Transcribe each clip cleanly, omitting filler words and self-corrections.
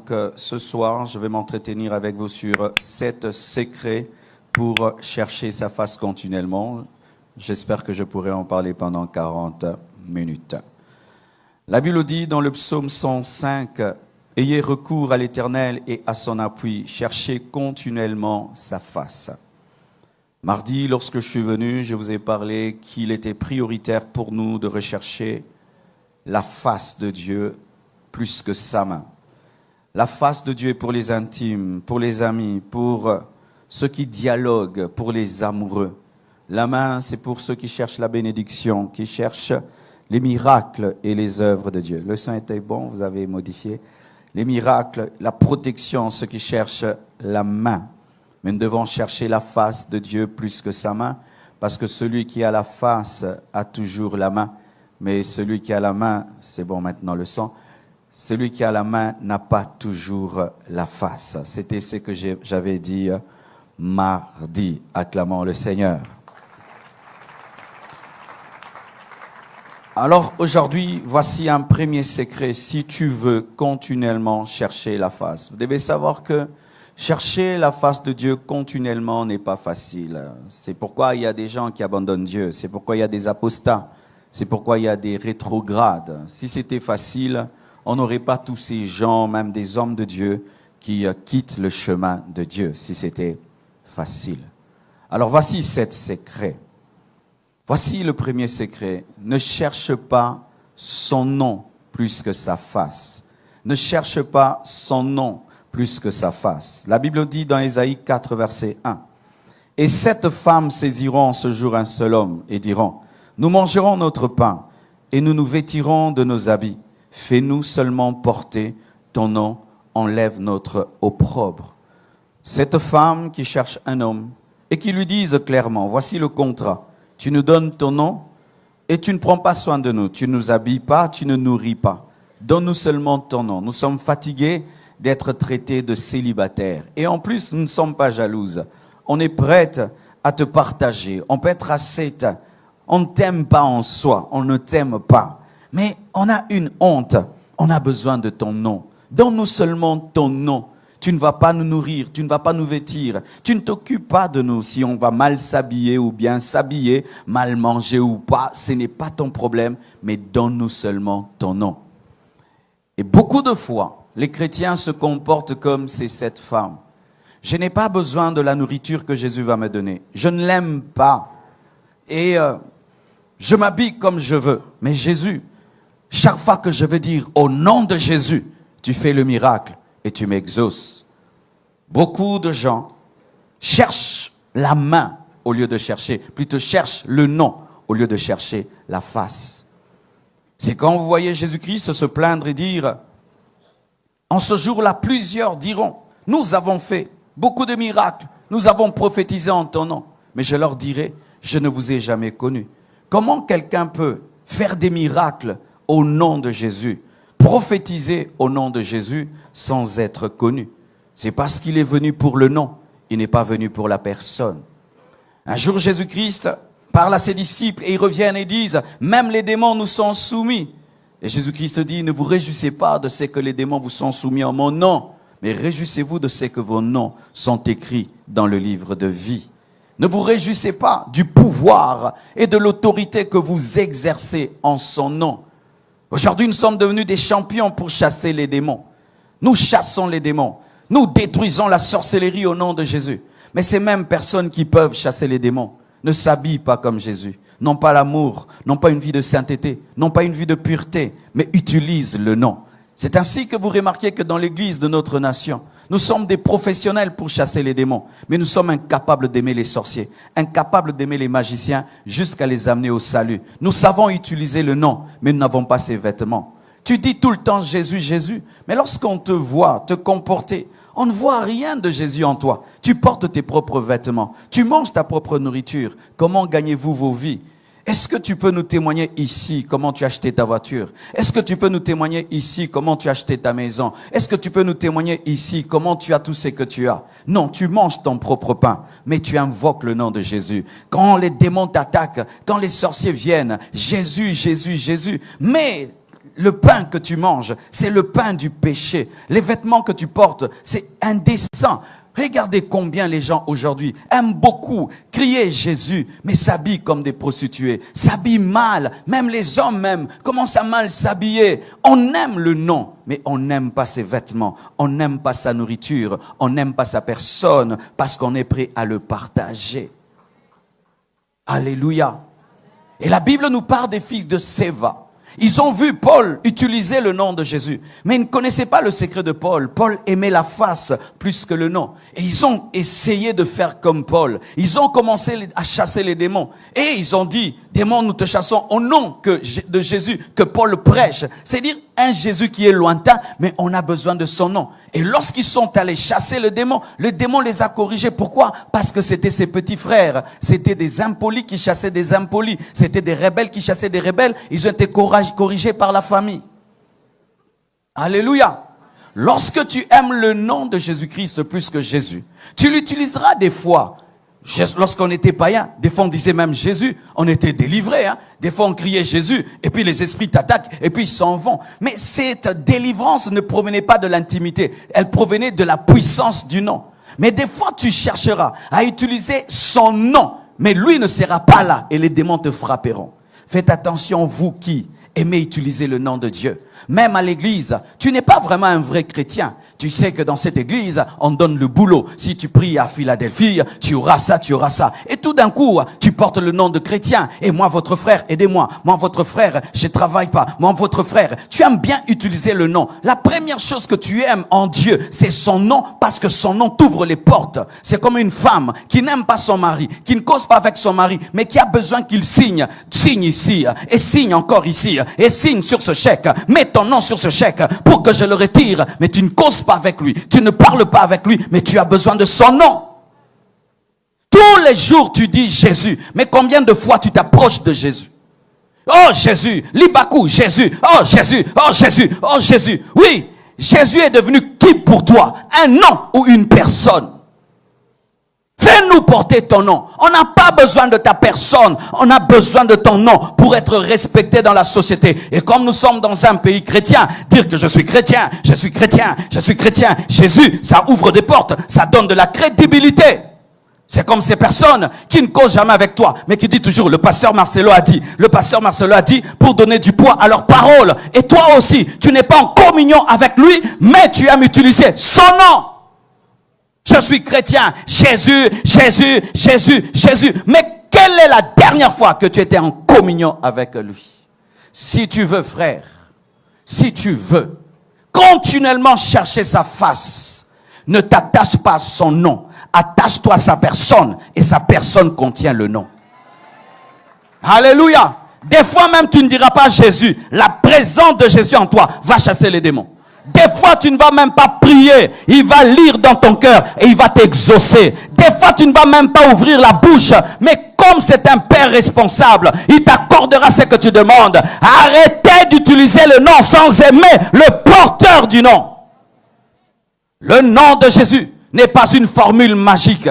Donc ce soir, je vais m'entretenir avec vous sur 7 secrets pour chercher sa face continuellement. J'espère que je pourrai en parler pendant 40 minutes. La Bible dit dans le psaume 105, « Ayez recours à l'Éternel et à son appui, cherchez continuellement sa face. » Mardi, lorsque je suis venu, je vous ai parlé qu'il était prioritaire pour nous de rechercher la face de Dieu plus que sa main. La face de Dieu pour les intimes, pour les amis, pour ceux qui dialoguent, pour les amoureux. La main, c'est pour ceux qui cherchent la bénédiction, qui cherchent les miracles et les œuvres de Dieu. Le son était bon, vous avez modifié. Les miracles, la protection, ceux qui cherchent la main. Mais nous devons chercher la face de Dieu plus que sa main, parce que celui qui a la face a toujours la main. Mais celui qui a la main, c'est bon maintenant le son, celui qui a la main n'a pas toujours la face. C'était ce que j'avais dit mardi. Acclamons le Seigneur. Alors aujourd'hui, voici un premier secret si tu veux continuellement chercher la face. Vous devez savoir que chercher la face de Dieu continuellement n'est pas facile. C'est pourquoi il y a des gens qui abandonnent Dieu. C'est pourquoi il y a des apostats. C'est pourquoi il y a des rétrogrades. Si c'était facile, on n'aurait pas tous ces gens, même des hommes de Dieu, qui quittent le chemin de Dieu, si c'était facile. Alors voici 7 secrets. Voici le premier secret. Ne cherche pas son nom plus que sa face. Ne cherche pas son nom plus que sa face. La Bible dit dans Ésaïe 4, verset 1. « Et 7 femmes saisiront en ce jour un seul homme et diront, « Nous mangerons notre pain et nous nous vêtirons de nos habits. Fais-nous seulement porter ton nom, enlève notre opprobre. » 7 femmes qui cherchent un homme et qui lui disent clairement, « Voici le contrat. Tu nous donnes ton nom et tu ne prends pas soin de nous. Tu ne nous habilles pas, tu ne nous nourris pas. Donne-nous seulement ton nom. Nous sommes fatigués d'être traités de célibataires. Et en plus, nous ne sommes pas jalouses. On est prête à te partager. On peut être ascète. On ne t'aime pas en soi. On ne t'aime pas. Mais on a une honte. On a besoin de ton nom. Donne-nous seulement ton nom. Tu ne vas pas nous nourrir, tu ne vas pas nous vêtir. Tu ne t'occupes pas de nous si on va mal s'habiller ou bien s'habiller, mal manger ou pas. Ce n'est pas ton problème, mais donne-nous seulement ton nom. Et beaucoup de fois, les chrétiens se comportent comme ces 7 femmes. Je n'ai pas besoin de la nourriture que Jésus va me donner. Je ne l'aime pas. Et je m'habille comme je veux. Mais Jésus, chaque fois que je veux dire au nom de Jésus, tu fais le miracle. Et tu m'exauces. Beaucoup de gens cherchent la main au lieu de chercher, plutôt cherchent le nom au lieu de chercher la face. C'est quand vous voyez Jésus-Christ se plaindre et dire, en ce jour-là, plusieurs diront, nous avons fait beaucoup de miracles, nous avons prophétisé en ton nom, mais je leur dirai, je ne vous ai jamais connu. Comment quelqu'un peut faire des miracles au nom de Jésus, prophétiser au nom de Jésus sans être connu? C'est parce qu'il est venu pour le nom, il n'est pas venu pour la personne. Un jour, Jésus-Christ parle à ses disciples et ils reviennent et disent, même les démons nous sont soumis. Et Jésus-Christ dit, ne vous réjouissez pas de ce que les démons vous sont soumis en mon nom, mais réjouissez-vous de ce que vos noms sont écrits dans le livre de vie. Ne vous réjouissez pas du pouvoir et de l'autorité que vous exercez en son nom. Aujourd'hui, nous sommes devenus des champions pour chasser les démons. Nous chassons les démons. Nous détruisons la sorcellerie au nom de Jésus. Mais ces mêmes personnes qui peuvent chasser les démons ne s'habillent pas comme Jésus. N'ont pas l'amour, n'ont pas une vie de sainteté, n'ont pas une vie de pureté, mais utilisent le nom. C'est ainsi que vous remarquez que dans l'église de notre nation, nous sommes des professionnels pour chasser les démons, mais nous sommes incapables d'aimer les sorciers, incapables d'aimer les magiciens jusqu'à les amener au salut. Nous savons utiliser le nom, mais nous n'avons pas ses vêtements. Tu dis tout le temps Jésus, Jésus, mais lorsqu'on te voit te comporter, on ne voit rien de Jésus en toi. Tu portes tes propres vêtements, tu manges ta propre nourriture. Comment gagnez-vous vos vies? Est-ce que tu peux nous témoigner ici comment tu as acheté ta voiture? Est-ce que tu peux nous témoigner ici comment tu as acheté ta maison? Est-ce que tu peux nous témoigner ici comment tu as tout ce que tu as? Non, tu manges ton propre pain, mais tu invoques le nom de Jésus. Quand les démons t'attaquent, quand les sorciers viennent, Jésus, Jésus, Jésus. Mais le pain que tu manges, c'est le pain du péché. Les vêtements que tu portes, c'est indécent. Regardez combien les gens aujourd'hui aiment beaucoup crier Jésus, mais s'habillent comme des prostituées, s'habillent mal, même les hommes même commencent à mal s'habiller. On aime le nom, mais on n'aime pas ses vêtements, on n'aime pas sa nourriture, on n'aime pas sa personne, parce qu'on est prêt à le partager. Alléluia. Et la Bible nous parle des fils de Séva. Ils ont vu Paul utiliser le nom de Jésus, mais ils ne connaissaient pas le secret de Paul. Paul aimait la face plus que le nom. Et ils ont essayé de faire comme Paul. Ils ont commencé à chasser les démons. Et ils ont dit, démons, nous te chassons au nom de Jésus que Paul prêche. C'est-à-dire un Jésus qui est lointain, mais on a besoin de son nom. Et lorsqu'ils sont allés chasser le démon les a corrigés. Pourquoi? Parce que c'était ses petits frères. C'était des impolis qui chassaient des impolis. C'était des rebelles qui chassaient des rebelles. Ils ont été corrigés par la famille. Alléluia. Lorsque tu aimes le nom de Jésus-Christ plus que Jésus, tu l'utiliseras des fois. Lorsqu'on était païen, des fois on disait même Jésus, on était délivré. Des fois on criait Jésus, et puis les esprits t'attaquent, et puis ils s'en vont. Mais cette délivrance ne provenait pas de l'intimité, elle provenait de la puissance du nom. Mais des fois tu chercheras à utiliser son nom, mais lui ne sera pas là, et les démons te frapperont. Faites attention, vous qui aimez utiliser le nom de Dieu. Même à l'église, tu n'es pas vraiment un vrai chrétien. Tu sais que dans cette église, on donne le boulot. Si tu pries à Philadelphie, tu auras ça, tu auras ça. Et tout d'un coup, tu portes le nom de chrétien. Et moi, votre frère, aidez-moi. Moi, votre frère, je travaille pas. Moi, votre frère, tu aimes bien utiliser le nom. La première chose que tu aimes en Dieu, c'est son nom, parce que son nom t'ouvre les portes. C'est comme une femme qui n'aime pas son mari, qui ne cause pas avec son mari, mais qui a besoin qu'il signe. Signe ici, et signe encore ici, et signe sur ce chèque. Mets ton nom sur ce chèque pour que je le retire. Mais tu ne causes pas avec lui, tu ne parles pas avec lui, mais tu as besoin de son nom. Tous les jours tu dis Jésus, mais combien de fois tu t'approches de Jésus? Oh Jésus, Libakou, Jésus, oh Jésus, oh Jésus, oh Jésus. Oui, Jésus est devenu qui pour toi? Un nom ou une personne? Fais-nous porter ton nom. On n'a pas besoin de ta personne. On a besoin de ton nom pour être respecté dans la société. Et comme nous sommes dans un pays chrétien, dire que je suis chrétien, je suis chrétien, je suis chrétien. Jésus, ça ouvre des portes. Ça donne de la crédibilité. C'est comme ces personnes qui ne causent jamais avec toi, mais qui disent toujours, le pasteur Marcelo a dit. Le pasteur Marcelo a dit pour donner du poids à leurs paroles. Et toi aussi, tu n'es pas en communion avec lui, mais tu aimes utiliser son nom. Je suis chrétien, Jésus, Jésus, Jésus, Jésus. Mais quelle est la dernière fois que tu étais en communion avec lui? Si tu veux, frère, si tu veux continuellement chercher sa face, ne t'attache pas à son nom, attache-toi à sa personne, et sa personne contient le nom. Alléluia. Des fois même tu ne diras pas Jésus, la présence de Jésus en toi va chasser les démons. Des fois, tu ne vas même pas prier. Il va lire dans ton cœur et il va t'exaucer. Des fois, tu ne vas même pas ouvrir la bouche. Mais comme c'est un père responsable, il t'accordera ce que tu demandes. Arrêtez d'utiliser le nom sans aimer le porteur du nom. Le nom de Jésus n'est pas une formule magique.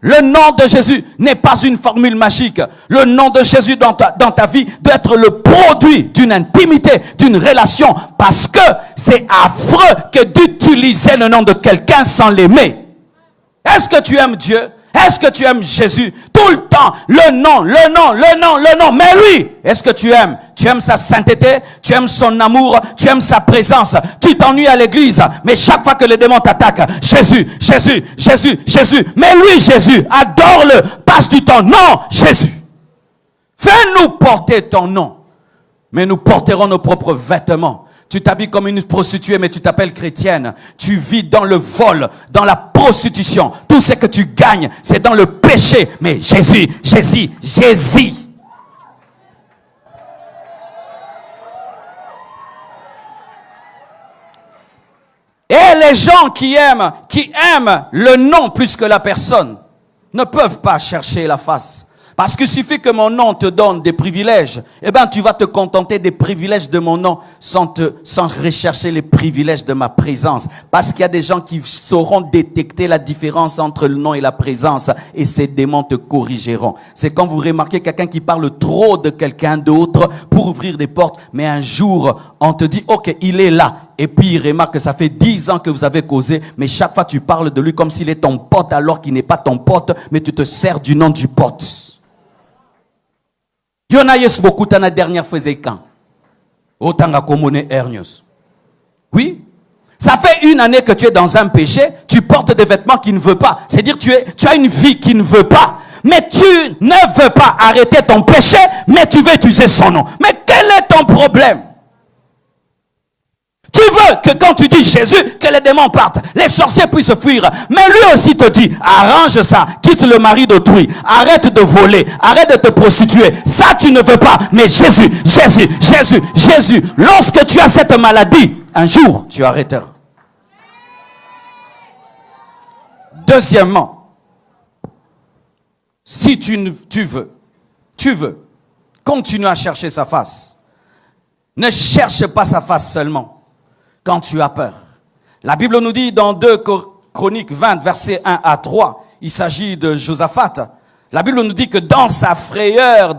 Le nom de Jésus n'est pas une formule magique. Le nom de Jésus dans ta vie doit être le produit d'une intimité, d'une relation. Parce que c'est affreux que d'utiliser le nom de quelqu'un sans l'aimer. Est-ce que tu aimes Dieu? Est-ce que tu aimes Jésus? Tout le temps, le nom, le nom, le nom, le nom. Mais lui, est-ce que tu aimes? Tu aimes sa sainteté, tu aimes son amour, tu aimes sa présence. Tu t'ennuies à l'église, mais chaque fois que les démons t'attaquent, Jésus, Jésus, Jésus, Jésus. Mais lui, Jésus, adore-le, passe du temps. Non, Jésus. Fais-nous porter ton nom, mais nous porterons nos propres vêtements. Tu t'habilles comme une prostituée, mais tu t'appelles chrétienne. Tu vis dans le vol, dans la prostitution. Tout ce que tu gagnes, c'est dans le péché. Mais Jésus, Jésus, Jésus. Et les gens qui aiment le nom plus que la personne, ne peuvent pas chercher la face. Parce qu'il suffit que mon nom te donne des privilèges, eh bien tu vas te contenter des privilèges de mon nom sans rechercher les privilèges de ma présence. Parce qu'il y a des gens qui sauront détecter la différence entre le nom et la présence et ces démons te corrigeront. C'est quand vous remarquez quelqu'un qui parle trop de quelqu'un d'autre pour ouvrir des portes, mais un jour on te dit ok, il est là. Et puis il remarque que ça fait 10 ans que vous avez causé, mais chaque fois tu parles de lui comme s'il est ton pote alors qu'il n'est pas ton pote, mais tu te sers du nom du pote. Il y en a beaucoup dans la dernière fois quand autant à commoner hernios. Oui. Ça fait 1 année que tu es dans un péché, tu portes des vêtements qui ne veulent pas. C'est-à-dire tu as une vie qui ne veut pas. Mais tu ne veux pas arrêter ton péché, mais tu veux utiliser son nom. Mais quel est ton problème? Tu veux que quand tu dis Jésus, que les démons partent, les sorciers puissent fuir. Mais lui aussi te dit, arrange ça, quitte le mari d'autrui, arrête de voler, arrête de te prostituer. Ça tu ne veux pas. Mais Jésus, Jésus, Jésus, Jésus. Lorsque tu as cette maladie, un jour tu arrêteras. Deuxièmement, si tu veux continuer à chercher sa face, ne cherche pas sa face seulement. Quand tu as peur. La Bible nous dit dans 2 Chroniques 20, versets 1 à 3, il s'agit de Josaphat. La Bible nous dit que dans sa frayeur,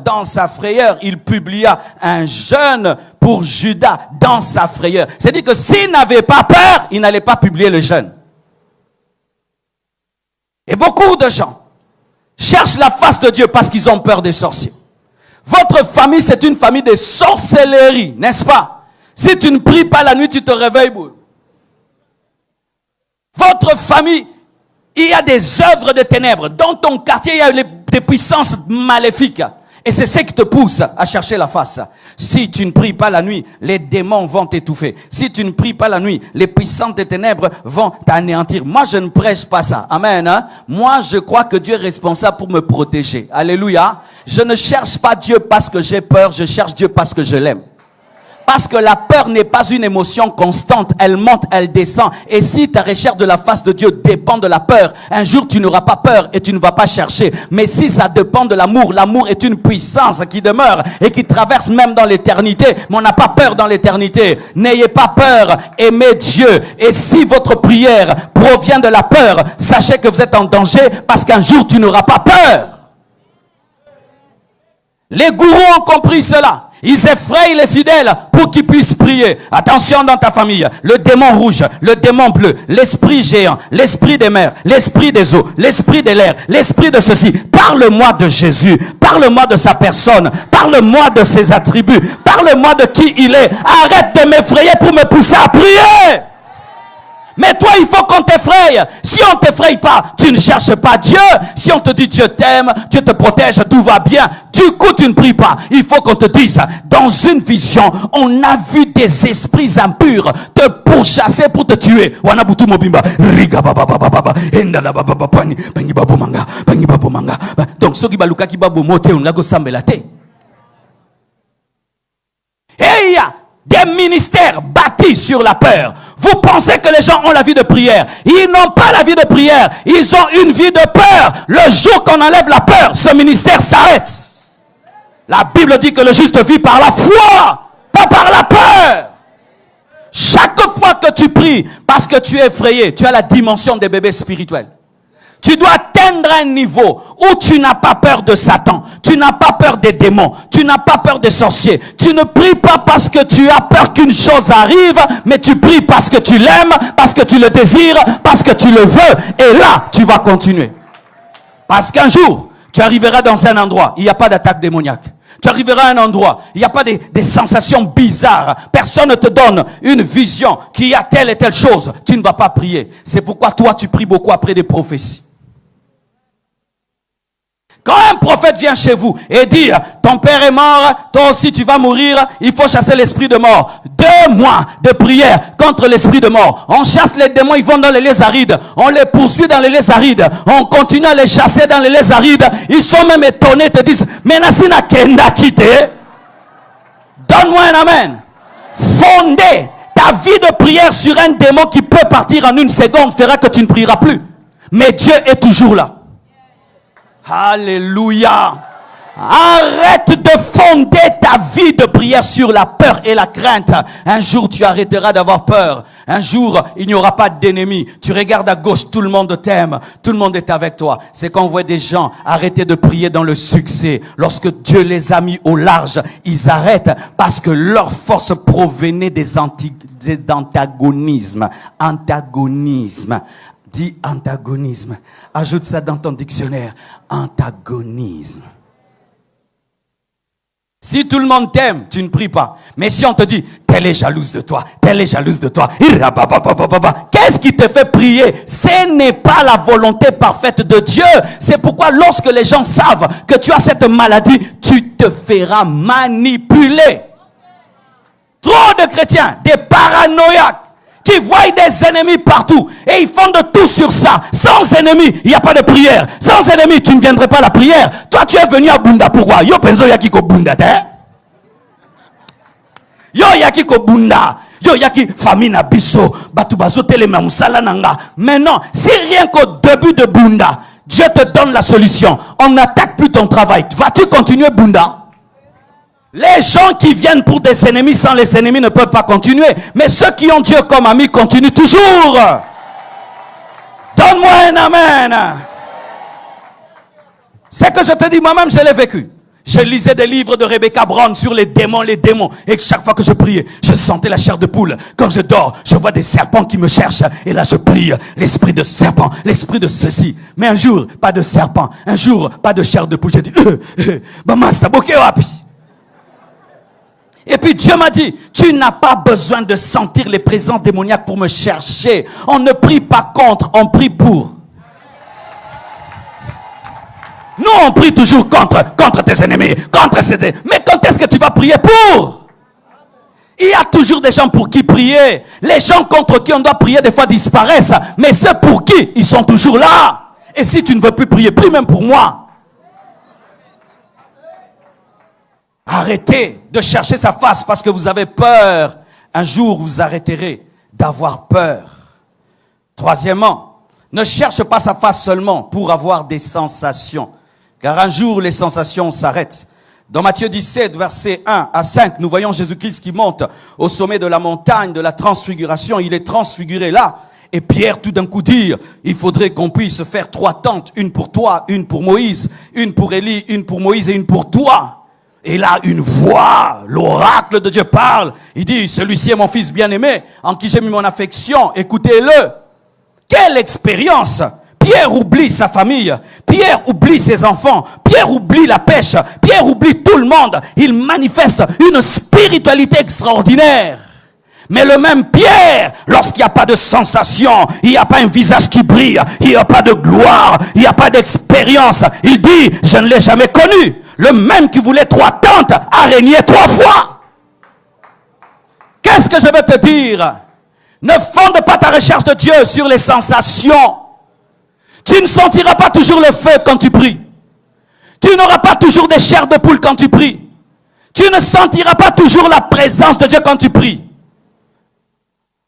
il publia un jeûne pour Juda dans sa frayeur. C'est-à-dire que s'il n'avait pas peur, il n'allait pas publier le jeûne. Et beaucoup de gens cherchent la face de Dieu parce qu'ils ont peur des sorciers. Votre famille, c'est une famille de sorcellerie, n'est-ce pas? Si tu ne pries pas la nuit, tu te réveilles. Votre famille, il y a des œuvres de ténèbres. Dans ton quartier, il y a des puissances maléfiques. Et c'est ce qui te pousse à chercher la face. Si tu ne pries pas la nuit, les démons vont t'étouffer. Si tu ne pries pas la nuit, les puissances des ténèbres vont t'anéantir. Moi, je ne prêche pas ça. Amen. Hein? Moi, je crois que Dieu est responsable pour me protéger. Alléluia. Je ne cherche pas Dieu parce que j'ai peur. Je cherche Dieu parce que je l'aime. Parce que la peur n'est pas une émotion constante. Elle monte, elle descend. Et si ta recherche de la face de Dieu dépend de la peur, un jour tu n'auras pas peur et tu ne vas pas chercher. Mais si ça dépend de l'amour, l'amour est une puissance qui demeure et qui traverse même dans l'éternité. Mais on n'a pas peur dans l'éternité. N'ayez pas peur, aimez Dieu. Et si votre prière provient de la peur, sachez que vous êtes en danger parce qu'un jour tu n'auras pas peur. Les gourous ont compris cela. Ils effrayent les fidèles pour qu'ils puissent prier. Attention dans ta famille. Le démon rouge, le démon bleu, l'esprit géant, l'esprit des mers, l'esprit des eaux, l'esprit de l'air, l'esprit de ceci. Parle-moi de Jésus. Parle-moi de sa personne. Parle-moi de ses attributs. Parle-moi de qui il est. Arrête de m'effrayer pour me pousser à prier. Mais toi, il faut qu'on t'effraie. Si on ne t'effraie pas, tu ne cherches pas Dieu. Si on te dit Dieu t'aime, Dieu te protège, tout va bien, du coup tu ne pries pas. Il faut qu'on te dise, dans une vision, on a vu des esprits impurs te pourchasser pour te tuer. Donc, ceux qui baluka qui babo mote, on a go sambelate. Et il y a des ministères bâtis sur la peur. Vous pensez que les gens ont la vie de prière. Ils n'ont pas la vie de prière. Ils ont une vie de peur. Le jour qu'on enlève la peur, ce ministère s'arrête. La Bible dit que le juste vit par la foi, pas par la peur. Chaque fois que tu pries, parce que tu es effrayé, tu as la dimension des bébés spirituels. Tu dois atteindre un niveau où tu n'as pas peur de Satan. Tu n'as pas peur des démons. Tu n'as pas peur des sorciers. Tu ne pries pas parce que tu as peur qu'une chose arrive, mais tu pries parce que tu l'aimes, parce que tu le désires, parce que tu le veux. Et là, tu vas continuer. Parce qu'un jour, tu arriveras dans un endroit, il n'y a pas d'attaque démoniaque. Tu arriveras à un endroit, il n'y a pas des sensations bizarres. Personne ne te donne une vision qu'il y a telle et telle chose. Tu ne vas pas prier. C'est pourquoi toi, tu pries beaucoup après des prophéties. Quand un prophète vient chez vous et dit ton père est mort, toi aussi tu vas mourir, il faut chasser l'esprit de mort. 2 mois de prière contre l'esprit de mort. On chasse les démons, ils vont dans les lieux arides. On les poursuit dans les lieux arides. On continue à les chasser dans les lieux arides. Ils sont même étonnés, te disent, mais Nassina Kenda quitté. Donne-moi un amen. Fonder ta vie de prière sur un démon qui peut partir en 1 seconde fera que tu ne prieras plus. Mais Dieu est toujours là. Alléluia. Arrête de fonder ta vie de prière sur la peur et la crainte. Un jour, tu arrêteras d'avoir peur. Un jour, il n'y aura pas d'ennemis. Tu regardes à gauche, tout le monde t'aime. Tout le monde est avec toi. C'est quand on voit des gens arrêter de prier dans le succès. Lorsque Dieu les a mis au large, ils arrêtent parce que leur force provenait des antagonismes. Antagonisme. Dis antagonisme. Ajoute ça dans ton dictionnaire. Antagonisme. Si tout le monde t'aime, tu ne pries pas. Mais si on te dit, telle est jalouse de toi, telle est jalouse de toi, qu'est-ce qui te fait prier? Ce n'est pas la volonté parfaite de Dieu. C'est pourquoi lorsque les gens savent que tu as cette maladie, tu te feras manipuler. Trop de chrétiens, des paranoïaques, qui voient des ennemis partout et ils font de tout sur ça. Sans ennemis, il n'y a pas de prière. Sans ennemis, tu ne viendrais pas à la prière. Toi, tu es venu à Bunda. Pourquoi? Yo penso yaki ko Bunda te. Yo yaki ko Bunda. Yo yaki famine abisso. Batu bazo telema musala nanga. Mais non, si rien qu'au début de Bunda, Dieu te donne la solution. On n'attaque plus ton travail. Vas-tu continuer Bunda? Les gens qui viennent pour des ennemis sans les ennemis ne peuvent pas continuer. Mais ceux qui ont Dieu comme ami continuent toujours. Donne-moi un amen. C'est que je te dis, moi-même je l'ai vécu. Je lisais des livres de Rebecca Brown sur les démons. Et chaque fois que je priais, je sentais la chair de poule. Quand je dors, je vois des serpents qui me cherchent. Et là je prie, l'esprit de serpent, l'esprit de ceci. Mais un jour, pas de serpent. Un jour, pas de chair de poule. J'ai dit, et puis Dieu m'a dit, tu n'as pas besoin de sentir les présences démoniaques pour me chercher. On ne prie pas contre, on prie pour. Nous, on prie toujours contre tes ennemis, contre ces ennemis. Mais quand est-ce que tu vas prier pour? Il y a toujours des gens pour qui prier. Les gens contre qui on doit prier des fois disparaissent. Mais ceux pour qui, ils sont toujours là. Et si tu ne veux plus prier, prie même pour moi. Arrêtez de chercher sa face parce que vous avez peur. Un jour, vous arrêterez d'avoir peur. Troisièmement, ne cherche pas sa face seulement pour avoir des sensations. Car un jour, les sensations s'arrêtent. Dans Matthieu 17, versets 1 à 5, nous voyons Jésus-Christ qui monte au sommet de la montagne de la transfiguration. Il est transfiguré là. Et Pierre, tout d'un coup, dit, il faudrait qu'on puisse faire 3 tentes. Une pour toi, une pour Moïse, une pour Élie, une pour Moïse et une pour toi. Et là, une voix, l'oracle de Dieu parle. Il dit, celui-ci est mon fils bien-aimé, en qui j'ai mis mon affection. Écoutez-le. Quelle expérience! Pierre oublie sa famille. Pierre oublie ses enfants. Pierre oublie la pêche. Pierre oublie tout le monde. Il manifeste une spiritualité extraordinaire. Mais le même Pierre, lorsqu'il n'y a pas de sensation, il n'y a pas un visage qui brille, il n'y a pas de gloire, il n'y a pas d'expérience, il dit, je ne l'ai jamais connu. Le même qui voulait 3 tentes a régné 3 fois. Qu'est-ce que je veux te dire? Ne fonde pas ta recherche de Dieu sur les sensations. Tu ne sentiras pas toujours le feu quand tu pries. Tu n'auras pas toujours des chairs de poule quand tu pries. Tu ne sentiras pas toujours la présence de Dieu quand tu pries.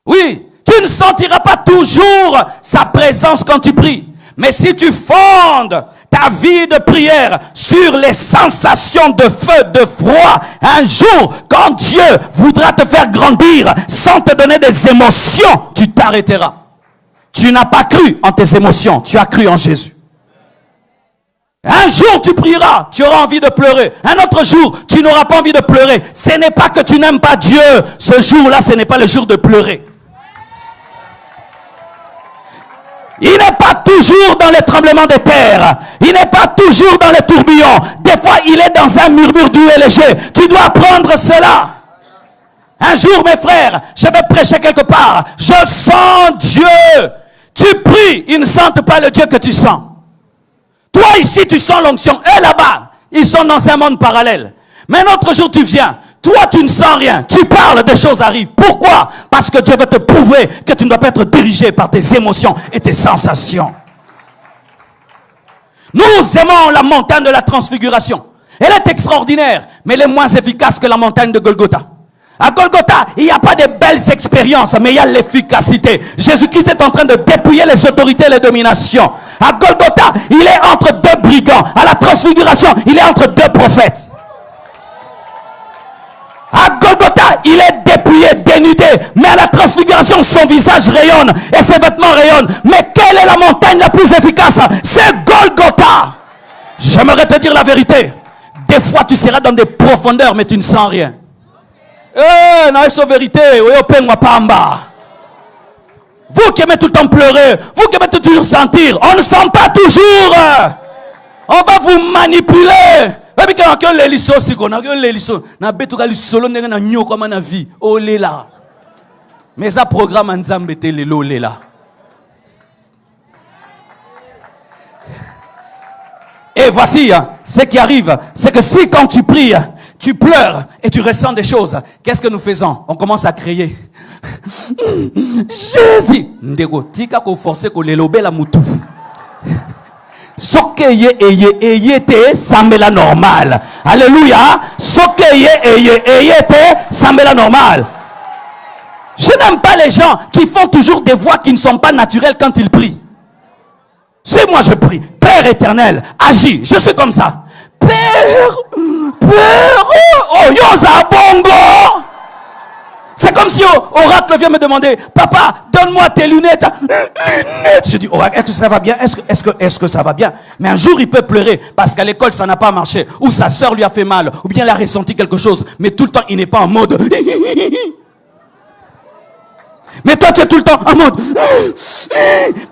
Oui, tu ne sentiras pas toujours sa présence quand tu pries. Mais si tu fondes ta vie de prière sur les sensations de feu, de froid, un jour, quand Dieu voudra te faire grandir sans te donner des émotions, tu t'arrêteras. Tu n'as pas cru en tes émotions, tu as cru en Jésus. Un jour tu prieras, tu auras envie de pleurer. Un autre jour, tu n'auras pas envie de pleurer. Ce n'est pas que tu n'aimes pas Dieu. Ce jour-là, ce n'est pas le jour de pleurer. Il n'est pas toujours dans les tremblements de terre. Il n'est pas toujours dans les tourbillons. Des fois, il est dans un murmure doux et léger. Tu dois apprendre cela. Un jour, mes frères, je vais prêcher quelque part. Je sens Dieu. Tu pries, ils ne sentent pas le Dieu que tu sens. Toi, ici, tu sens l'onction. Eux, là-bas, ils sont dans un monde parallèle. Mais un autre jour, tu viens. Toi, tu ne sens rien. Tu parles, des choses arrivent. Pourquoi? Parce que Dieu veut te prouver que tu ne dois pas être dirigé par tes émotions et tes sensations. Nous aimons la montagne de la transfiguration. Elle est extraordinaire, mais elle est moins efficace que la montagne de Golgotha. À Golgotha, il n'y a pas de belles expériences, mais il y a l'efficacité. Jésus-Christ est en train de dépouiller les autorités et les dominations. À Golgotha, il est entre deux brigands. À la transfiguration, il est entre deux prophètes. À Golgotha, il est dépouillé, dénudé. Mais à la transfiguration, son visage rayonne et ses vêtements rayonnent. Mais quelle est la montagne la plus efficace? C'est Golgotha. J'aimerais te dire la vérité. Des fois, tu seras dans des profondeurs, mais tu ne sens rien. Non, c'est la vérité. Vous qui aimez tout le temps pleurer, vous qui aimez toujours sentir, on ne sent pas toujours. On va vous manipuler. Mais ça programme en Zambete le là. Et voici ce qui arrive, c'est que si quand tu pries, tu pleures et tu ressens des choses, qu'est-ce que nous faisons? On commence à crier. Jésus, ndeko tika ko forcer ko lelobe la mutu. Sokeye eye te sambela normal. Alléluia. Sokeye eye te sambela normal. Je n'aime pas les gens qui font toujours des voix qui ne sont pas naturelles quand ils prient. Si moi je prie, Père éternel, agis, je suis comme ça. Père, oh yosa bongo. C'est comme si Oracle vient me demander, papa, donne-moi tes lunettes. Lunettes. Je dis, Oracle, est-ce que ça va bien? Est-ce que ça va bien? Mais un jour, il peut pleurer parce qu'à l'école, ça n'a pas marché. Ou sa soeur lui a fait mal. Ou bien elle a ressenti quelque chose. Mais tout le temps, il n'est pas en mode. Mais toi, tu es tout le temps en mode.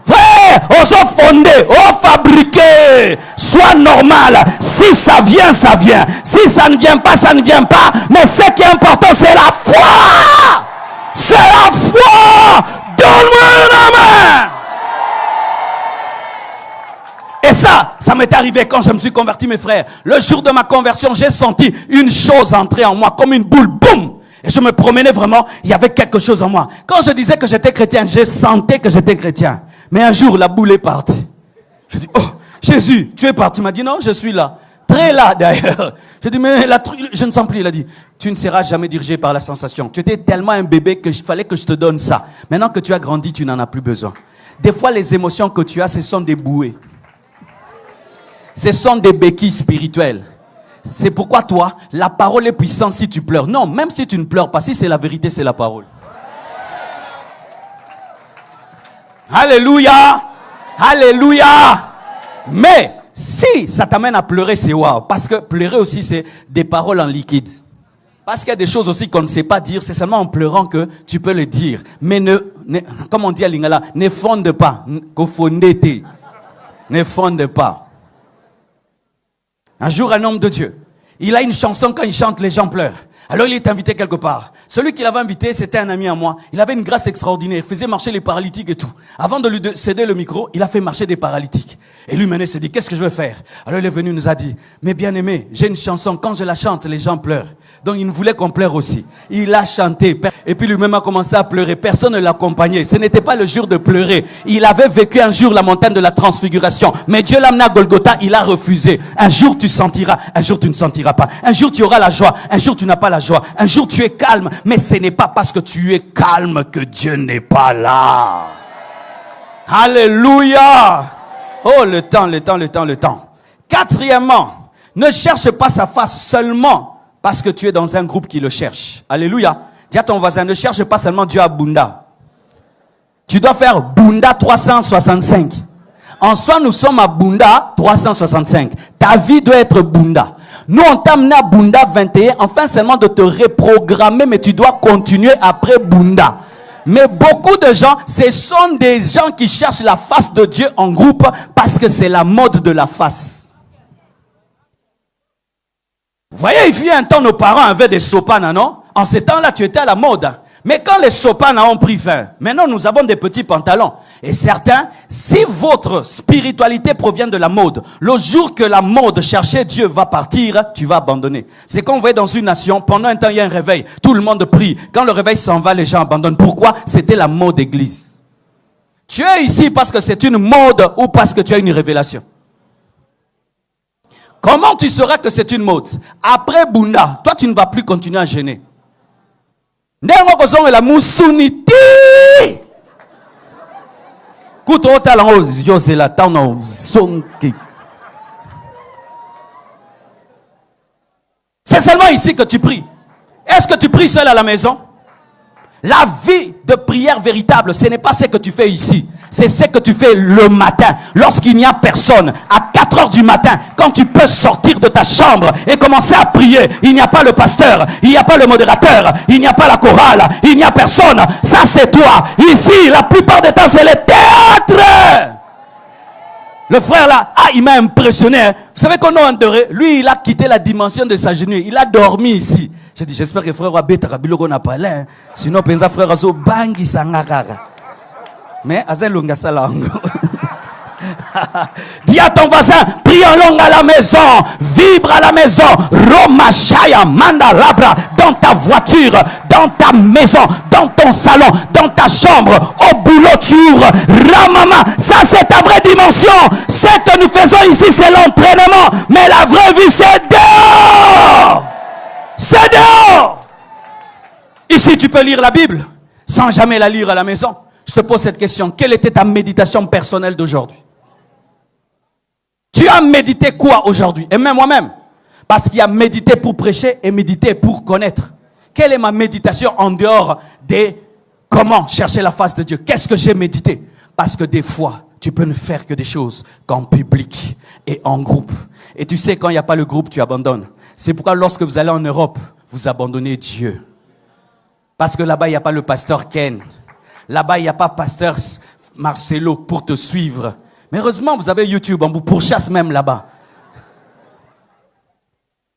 Frère, osons fonder, fabriquer. Sois normal. Si ça vient, ça vient. Si ça ne vient pas, ça ne vient pas. Mais ce qui est important, c'est la foi. C'est la foi. Donne-moi une main. Et ça m'est arrivé quand je me suis converti, mes frères. Le jour de ma conversion, j'ai senti une chose entrer en moi comme une boule. Boum. Et je me promenais vraiment, il y avait quelque chose en moi. Quand je disais que j'étais chrétien, je sentais que j'étais chrétien. Mais un jour, la boule est partie. Je dis, oh, Jésus, tu es parti. Il m'a dit, non, je suis là. Très là, d'ailleurs. Je dis, mais je ne sens plus. Il a dit, tu ne seras jamais dirigé par la sensation. Tu étais tellement un bébé qu'il fallait que je te donne ça. Maintenant que tu as grandi, tu n'en as plus besoin. Des fois, les émotions que tu as, ce sont des bouées. Ce sont des béquilles spirituelles. C'est pourquoi toi, la parole est puissante si tu pleures. Non, même si tu ne pleures pas, si c'est la vérité, c'est la parole. Alléluia. Alléluia. Mais si ça t'amène à pleurer, c'est waouh. Parce que pleurer aussi, c'est des paroles en liquide. Parce qu'il y a des choses aussi qu'on ne sait pas dire. C'est seulement en pleurant que tu peux le dire. Mais comme on dit à Lingala, ne fonde pas. Ne fonde pas. Un jour, un homme de Dieu, il a une chanson, quand il chante, les gens pleurent. Alors il est invité quelque part. Celui qui l'avait invité, c'était un ami à moi. Il avait une grâce extraordinaire. Il faisait marcher les paralytiques et tout. Avant de lui céder le micro, il a fait marcher des paralytiques. Et lui-même s'est dit, qu'est-ce que je vais faire? Alors il est venu, il nous a dit, mais bien aimé, j'ai une chanson, quand je la chante, les gens pleurent. Donc il voulait qu'on pleure aussi. Il a chanté. Et puis lui-même a commencé à pleurer. Personne ne l'accompagnait. Ce n'était pas le jour de pleurer. Il avait vécu un jour la montagne de la transfiguration. Mais Dieu l'a amené à Golgotha, il a refusé. Un jour tu sentiras, un jour tu ne sentiras pas. Un jour tu auras la joie, un jour tu n'as pas la joie. Un jour tu es calme. Mais ce n'est pas parce que tu es calme que Dieu n'est pas là. Alléluia. Oh, le temps. Quatrièmement, ne cherche pas sa face seulement parce que tu es dans un groupe qui le cherche. Alléluia. Dis à ton voisin, ne cherche pas seulement Dieu à Bunda. Tu dois faire Bunda 365. En soi, nous sommes à Bunda 365. Ta vie doit être Bunda. Nous, on t'a amené à Bunda 21, enfin seulement de te reprogrammer, mais tu dois continuer après Bunda. Mais beaucoup de gens, ce sont des gens qui cherchent la face de Dieu en groupe parce que c'est la mode de la face. Vous voyez, il fut un temps, nos parents avaient des sopanes, non? En ce temps-là, tu étais à la mode. Mais quand les sopanes ont pris fin, maintenant nous avons des petits pantalons. Et certains, si votre spiritualité provient de la mode, le jour que la mode chercher Dieu va partir, tu vas abandonner. C'est comme vous voyez dans une nation, pendant un temps il y a un réveil, tout le monde prie. Quand le réveil s'en va, les gens abandonnent. Pourquoi? C'était la mode église. Tu es ici parce que c'est une mode ou parce que tu as une révélation? Comment tu sauras que c'est une mode? Après Bunda, toi tu ne vas plus continuer à jeûner. Ndengo kozonga la musuniti. Kuto talango yozela tano zonki. C'est seulement ici que tu pries. Est-ce que tu pries seul à la maison? La vie de prière véritable, ce n'est pas ce que tu fais ici. C'est ce que tu fais le matin, lorsqu'il n'y a personne, à 4 heures du matin, quand tu peux sortir de ta chambre et commencer à prier. Il n'y a pas le pasteur, il n'y a pas le modérateur, il n'y a pas la chorale, il n'y a personne. Ça, c'est toi. Ici, la plupart du temps, c'est le théâtre. Le frère là, il m'a impressionné. Vous savez qu'on a enterré. Lui, il a quitté la dimension de sa genouille. Il a dormi ici. J'ai dit, j'espère que frère Wabé Tarabiloko n'a pas l'air. Sinon, pensa frère Azo Bangi Sangakara. Mais Azelunga Salango. Dis à ton voisin, prie en langue à la maison, vibre à la maison, Roma Shaya Manda Labra, dans ta voiture, dans ta maison, dans ton salon, dans ta chambre, au boulot tu ouvres, Ramama, ça c'est ta vraie dimension. Ce que nous faisons ici c'est l'entraînement, mais la vraie vie c'est dehors. C'est dehors. Ici tu peux lire la Bible sans jamais la lire à la maison. Je te pose cette question, quelle était ta méditation personnelle d'aujourd'hui? Tu as médité quoi aujourd'hui? Et même moi-même. Parce qu'il y a médité pour prêcher et méditer pour connaître. Quelle est ma méditation en dehors de comment chercher la face de Dieu? Qu'est-ce que j'ai médité? Parce que des fois, tu peux ne faire que des choses qu'en public et en groupe. Et tu sais, quand il n'y a pas le groupe, tu abandonnes. C'est pourquoi lorsque vous allez en Europe, vous abandonnez Dieu. Parce que là-bas, il n'y a pas le pasteur Ken. Là-bas, il n'y a pas pasteur Marcelo pour te suivre. Mais heureusement, vous avez YouTube, on vous pourchasse même là-bas.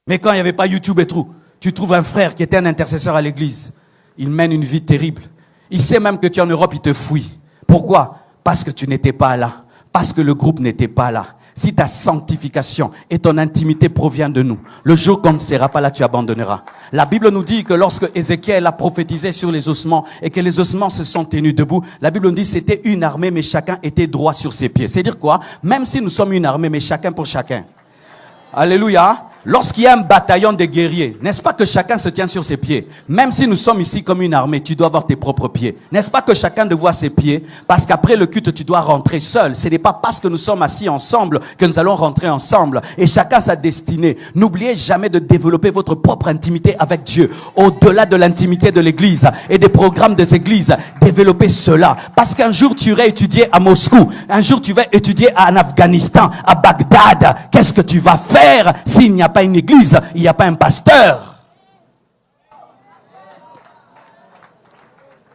Mais quand il n'y avait pas YouTube et tout, tu trouves un frère qui était un intercesseur à l'église. Il mène une vie terrible. Il sait même que tu es en Europe, il te fouille. Pourquoi? Parce que tu n'étais pas là. Parce que le groupe n'était pas là. Si ta sanctification et ton intimité provient de nous, le jour qu'on ne sera pas là, tu abandonneras. La Bible nous dit que lorsque Ézéchiel a prophétisé sur les ossements et que les ossements se sont tenus debout, la Bible nous dit que c'était une armée, mais chacun était droit sur ses pieds. C'est-à-dire quoi? Même si nous sommes une armée, mais chacun pour chacun. Alléluia. Lorsqu'il y a un bataillon de guerriers, n'est-ce pas que chacun se tient sur ses pieds? Même si nous sommes ici comme une armée, tu dois avoir tes propres pieds. N'est-ce pas que chacun doit voir ses pieds? Parce qu'après le culte, tu dois rentrer seul. Ce n'est pas parce que nous sommes assis ensemble que nous allons rentrer ensemble. Et chacun sa destinée. N'oubliez jamais de développer votre propre intimité avec Dieu. Au-delà de l'intimité de l'église et des programmes des églises, développez cela. Parce qu'un jour, tu iras étudier à Moscou. Un jour, tu vas étudier en Afghanistan, à Bagdad. Qu'est-ce que tu vas faire s'il n'y a pas une église, il n'y a pas un pasteur?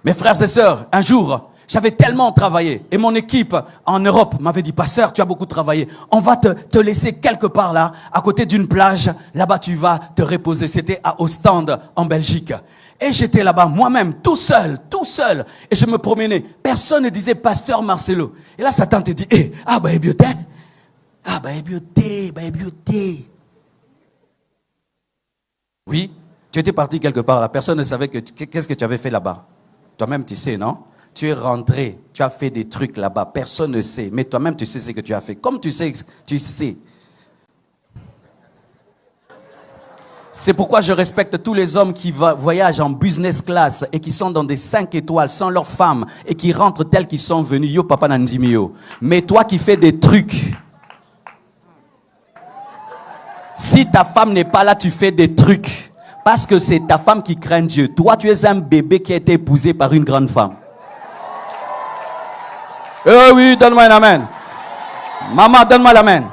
Mes frères et sœurs, un jour, j'avais tellement travaillé et mon équipe en Europe m'avait dit, pasteur, tu as beaucoup travaillé, on va te laisser quelque part là, à côté d'une plage, là-bas tu vas te reposer. C'était à Ostende en Belgique. Et j'étais là-bas moi-même, tout seul, et je me promenais. Personne ne disait pasteur Marcelo. Et là Satan te dit, oui, tu étais parti quelque part là, personne ne savait qu'est-ce que tu avais fait là-bas. Toi-même tu sais, non? Tu es rentré, tu as fait des trucs là-bas, personne ne sait, mais toi-même tu sais ce que tu as fait. Comme tu sais, tu sais. C'est pourquoi je respecte tous les hommes qui voyagent en business class et qui sont dans des 5 étoiles sans leurs femmes et qui rentrent tels qu'ils sont venus. Yo papa nandimio. Mais toi qui fais des trucs, si ta femme n'est pas là, tu fais des trucs. Parce que c'est ta femme qui craint Dieu. Toi, tu es un bébé qui a été épousé par une grande femme. Eh oui, donne-moi un amen. Maman, donne-moi l'amen.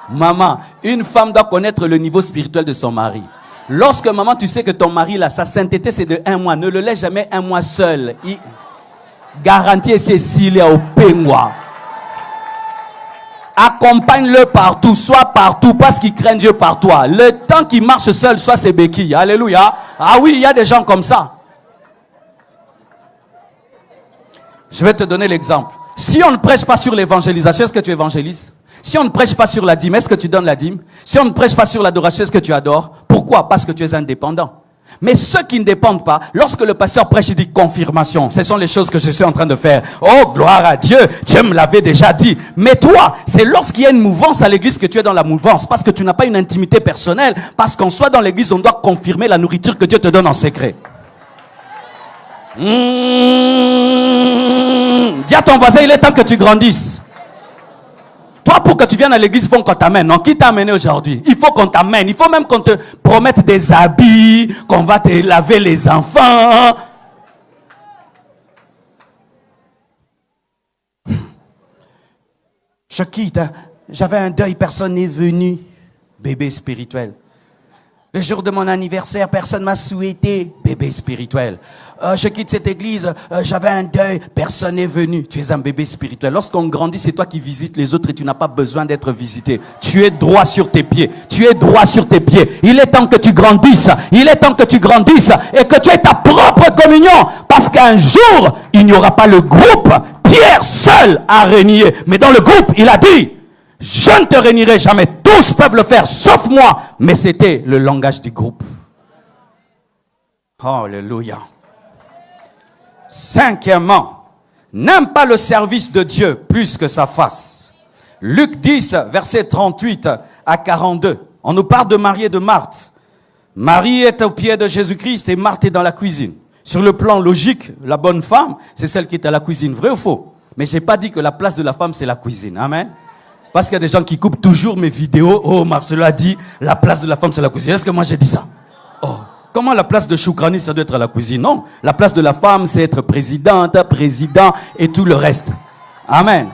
Maman, une femme doit connaître le niveau spirituel de son mari. Lorsque maman, tu sais que ton mari, là, sa sainteté, c'est de 1 mois. Ne le laisse jamais 1 mois seul. Garantie Cécilia au peignoir. Accompagne-le partout, sois partout, parce qu'il craint Dieu par toi. Le temps qu'il marche seul, soit ses béquilles. Alléluia. Ah oui, il y a des gens comme ça. Je vais te donner l'exemple. Si on ne prêche pas sur l'évangélisation, est-ce que tu évangélises? Si on ne prêche pas sur la dîme, est-ce que tu donnes la dîme? Si on ne prêche pas sur l'adoration, est-ce que tu adores? Pourquoi? Parce que tu es indépendant. Mais ceux qui ne dépendent pas, lorsque le pasteur prêche, il dit confirmation. Ce sont les choses que je suis en train de faire. Oh, gloire à Dieu. Dieu me l'avait déjà dit. Mais toi, c'est lorsqu'il y a une mouvance à l'église que tu es dans la mouvance. Parce que tu n'as pas une intimité personnelle. Parce qu'on soit dans l'église, on doit confirmer la nourriture que Dieu te donne en secret. Dis à ton voisin, il est temps que tu grandisses. Toi, pour que tu viennes à l'église, il faut qu'on t'amène. Non, qui t'a amené aujourd'hui? Il faut qu'on t'amène. Il faut même qu'on te promette des habits, qu'on va te laver les enfants. Je quitte. J'avais un deuil, personne n'est venu. Bébé spirituel. Le jour de mon anniversaire, personne m'a souhaité. Bébé spirituel. Je quitte cette église, j'avais un deuil, personne n'est venu. Tu es un bébé spirituel. Lorsqu'on grandit, c'est toi qui visites les autres et tu n'as pas besoin d'être visité. Tu es droit sur tes pieds. Tu es droit sur tes pieds. Il est temps que tu grandisses. Il est temps que tu grandisses et que tu aies ta propre communion. Parce qu'un jour, il n'y aura pas le groupe. Pierre seul a régné. Mais dans le groupe, il a dit, je ne te régnerai jamais. Tous peuvent le faire, sauf moi. Mais c'était le langage du groupe. Alléluia. Cinquièmement, n'aime pas le service de Dieu plus que sa face. Luc 10, verset 38 à 42. On nous parle de Marie et de Marthe. Marie est au pied de Jésus-Christ et Marthe est dans la cuisine. Sur le plan logique, la bonne femme, c'est celle qui est à la cuisine. Vrai ou faux? Mais je n'ai pas dit que la place de la femme, c'est la cuisine. Amen. Parce qu'il y a des gens qui coupent toujours mes vidéos. Oh, Marcelo a dit, la place de la femme, c'est la cuisine. Est-ce que moi j'ai dit ça? Oh. Comment la place de Choukrani, ça doit être à la cuisine? Non. La place de la femme, c'est être présidente, président et tout le reste. Amen.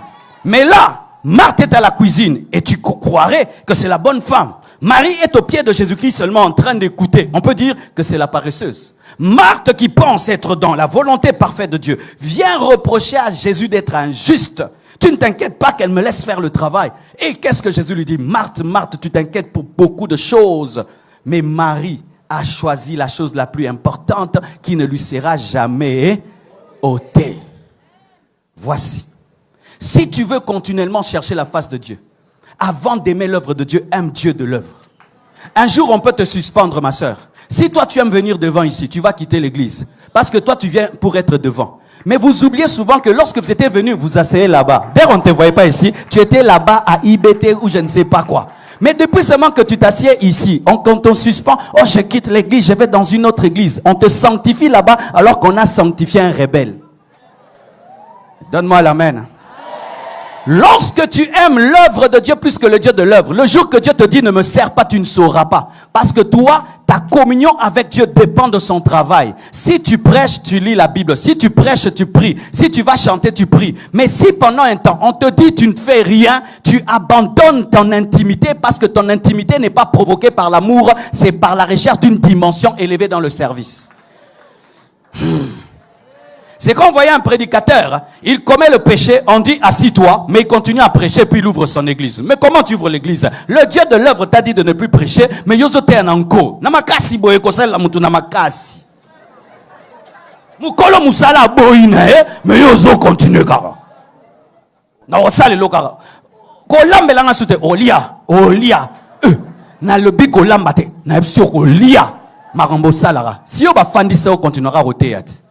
Mais là, Marthe est à la cuisine et tu croirais que c'est la bonne femme. Marie est au pied de Jésus-Christ seulement en train d'écouter. On peut dire que c'est la paresseuse. Marthe qui pense être dans la volonté parfaite de Dieu vient reprocher à Jésus d'être injuste. Tu ne t'inquiètes pas qu'elle me laisse faire le travail. Et qu'est-ce que Jésus lui dit? Marthe, Marthe, tu t'inquiètes pour beaucoup de choses. Mais Marie a choisi la chose la plus importante qui ne lui sera jamais ôtée. Voici. Si tu veux continuellement chercher la face de Dieu, avant d'aimer l'œuvre de Dieu, aime Dieu de l'œuvre. Un jour, on peut te suspendre, ma sœur. Si toi, tu aimes venir devant ici, tu vas quitter l'église. Parce que toi, tu viens pour être devant. Mais vous oubliez souvent que lorsque vous étiez venu, vous asseyez là-bas. D'ailleurs, on ne te voyait pas ici. Tu étais là-bas à IBT ou je ne sais pas quoi. Mais depuis seulement que tu t'assieds ici, quand on suspend, oh je quitte l'église, je vais dans une autre église. On te sanctifie là-bas alors qu'on a sanctifié un rebelle. Donne-moi l'amen. Lorsque tu aimes l'œuvre de Dieu plus que le Dieu de l'œuvre, le jour que Dieu te dit ne me sers pas, tu ne sauras pas. Parce que toi, ta communion avec Dieu dépend de son travail. Si tu prêches, tu lis la Bible. Si tu prêches, tu pries. Si tu vas chanter, tu pries. Mais si pendant un temps, on te dit tu ne fais rien, tu abandonnes ton intimité parce que ton intimité n'est pas provoquée par l'amour, c'est par la recherche d'une dimension élevée dans le service. C'est quand on voyait un prédicateur, il commet le péché, on dit assis-toi, mais il continue à prêcher puis il ouvre son église. Mais comment tu ouvres l'église? Le Dieu de l'œuvre t'a dit de ne plus prêcher, mais yozo te ananko. Namakasi boye kosala mutu namakasi. Mukolo musala boine, mais yozo continue kara. Na osale lo kara. Kolambela nga sute olia. Na lobi kolamba te, na epsi olia. Marambo salara. Si yo ba fandisa o continuera roter yati.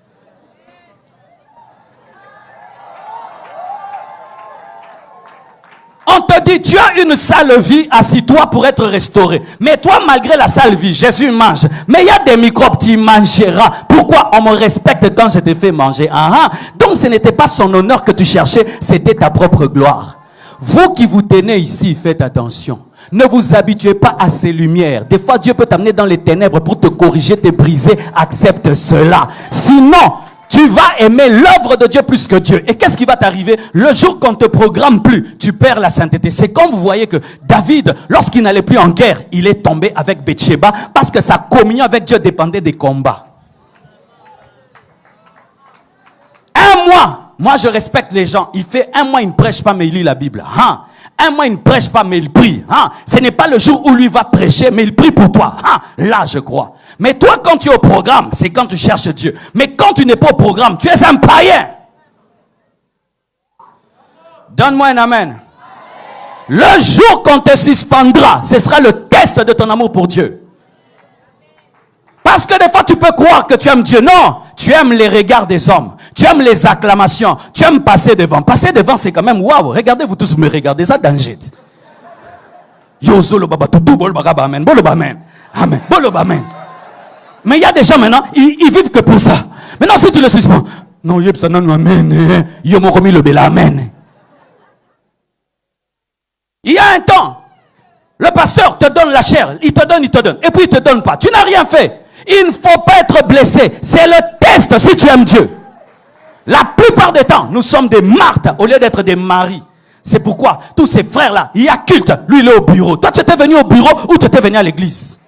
On te dit, tu as une sale vie, assis-toi pour être restauré. Mais toi, malgré la sale vie, Jésus mange. Mais il y a des microbes, tu mangeras. Pourquoi on me respecte quand je te fais manger? Donc ce n'était pas son honneur que tu cherchais, c'était ta propre gloire. Vous qui vous tenez ici, faites attention. Ne vous habituez pas à ces lumières. Des fois, Dieu peut t'amener dans les ténèbres pour te corriger, te briser. Accepte cela. Sinon, tu vas aimer l'œuvre de Dieu plus que Dieu. Et qu'est-ce qui va t'arriver? Le jour qu'on ne te programme plus, tu perds la sainteté. C'est quand vous voyez que David, lorsqu'il n'allait plus en guerre, il est tombé avec Bathsheba parce que sa communion avec Dieu dépendait des combats. Un mois, moi je respecte les gens. Il fait un mois, il ne prêche pas, mais il lit la Bible. Un mois, il ne prêche pas, mais il prie. Ce n'est pas le jour où lui va prêcher, mais il prie pour toi. Là, je crois. Mais toi, quand tu es au programme, c'est quand tu cherches Dieu. Mais quand tu n'es pas au programme, tu es un païen. Donne-moi un amen. Le jour qu'on te suspendra, ce sera le test de ton amour pour Dieu. Parce que des fois, tu peux croire que tu aimes Dieu. Non, tu aimes les regards des hommes. Tu aimes les acclamations. Tu aimes passer devant. Passer devant, c'est quand même waouh. Regardez, vous tous me regardez, ça danger. Yo, solo baba, tout bol bagaba, amen. Bolo amen. Amen. Bolo amen. Mais il y a des gens maintenant, ils vivent que pour ça. Maintenant, si tu le suspends, non, yep, ça non, amen. Yo, mon remis le bel amen. Il y a un temps, le pasteur te donne la chair, il te donne, et puis il te donne pas. Tu n'as rien fait. Il ne faut pas être blessé. C'est le test si tu aimes Dieu. La plupart des temps, nous sommes des Marthes au lieu d'être des Maries. C'est pourquoi tous ces frères-là, il y a culte. Lui, il est au bureau. Toi, tu étais venu au bureau ou tu étais venu à l'église.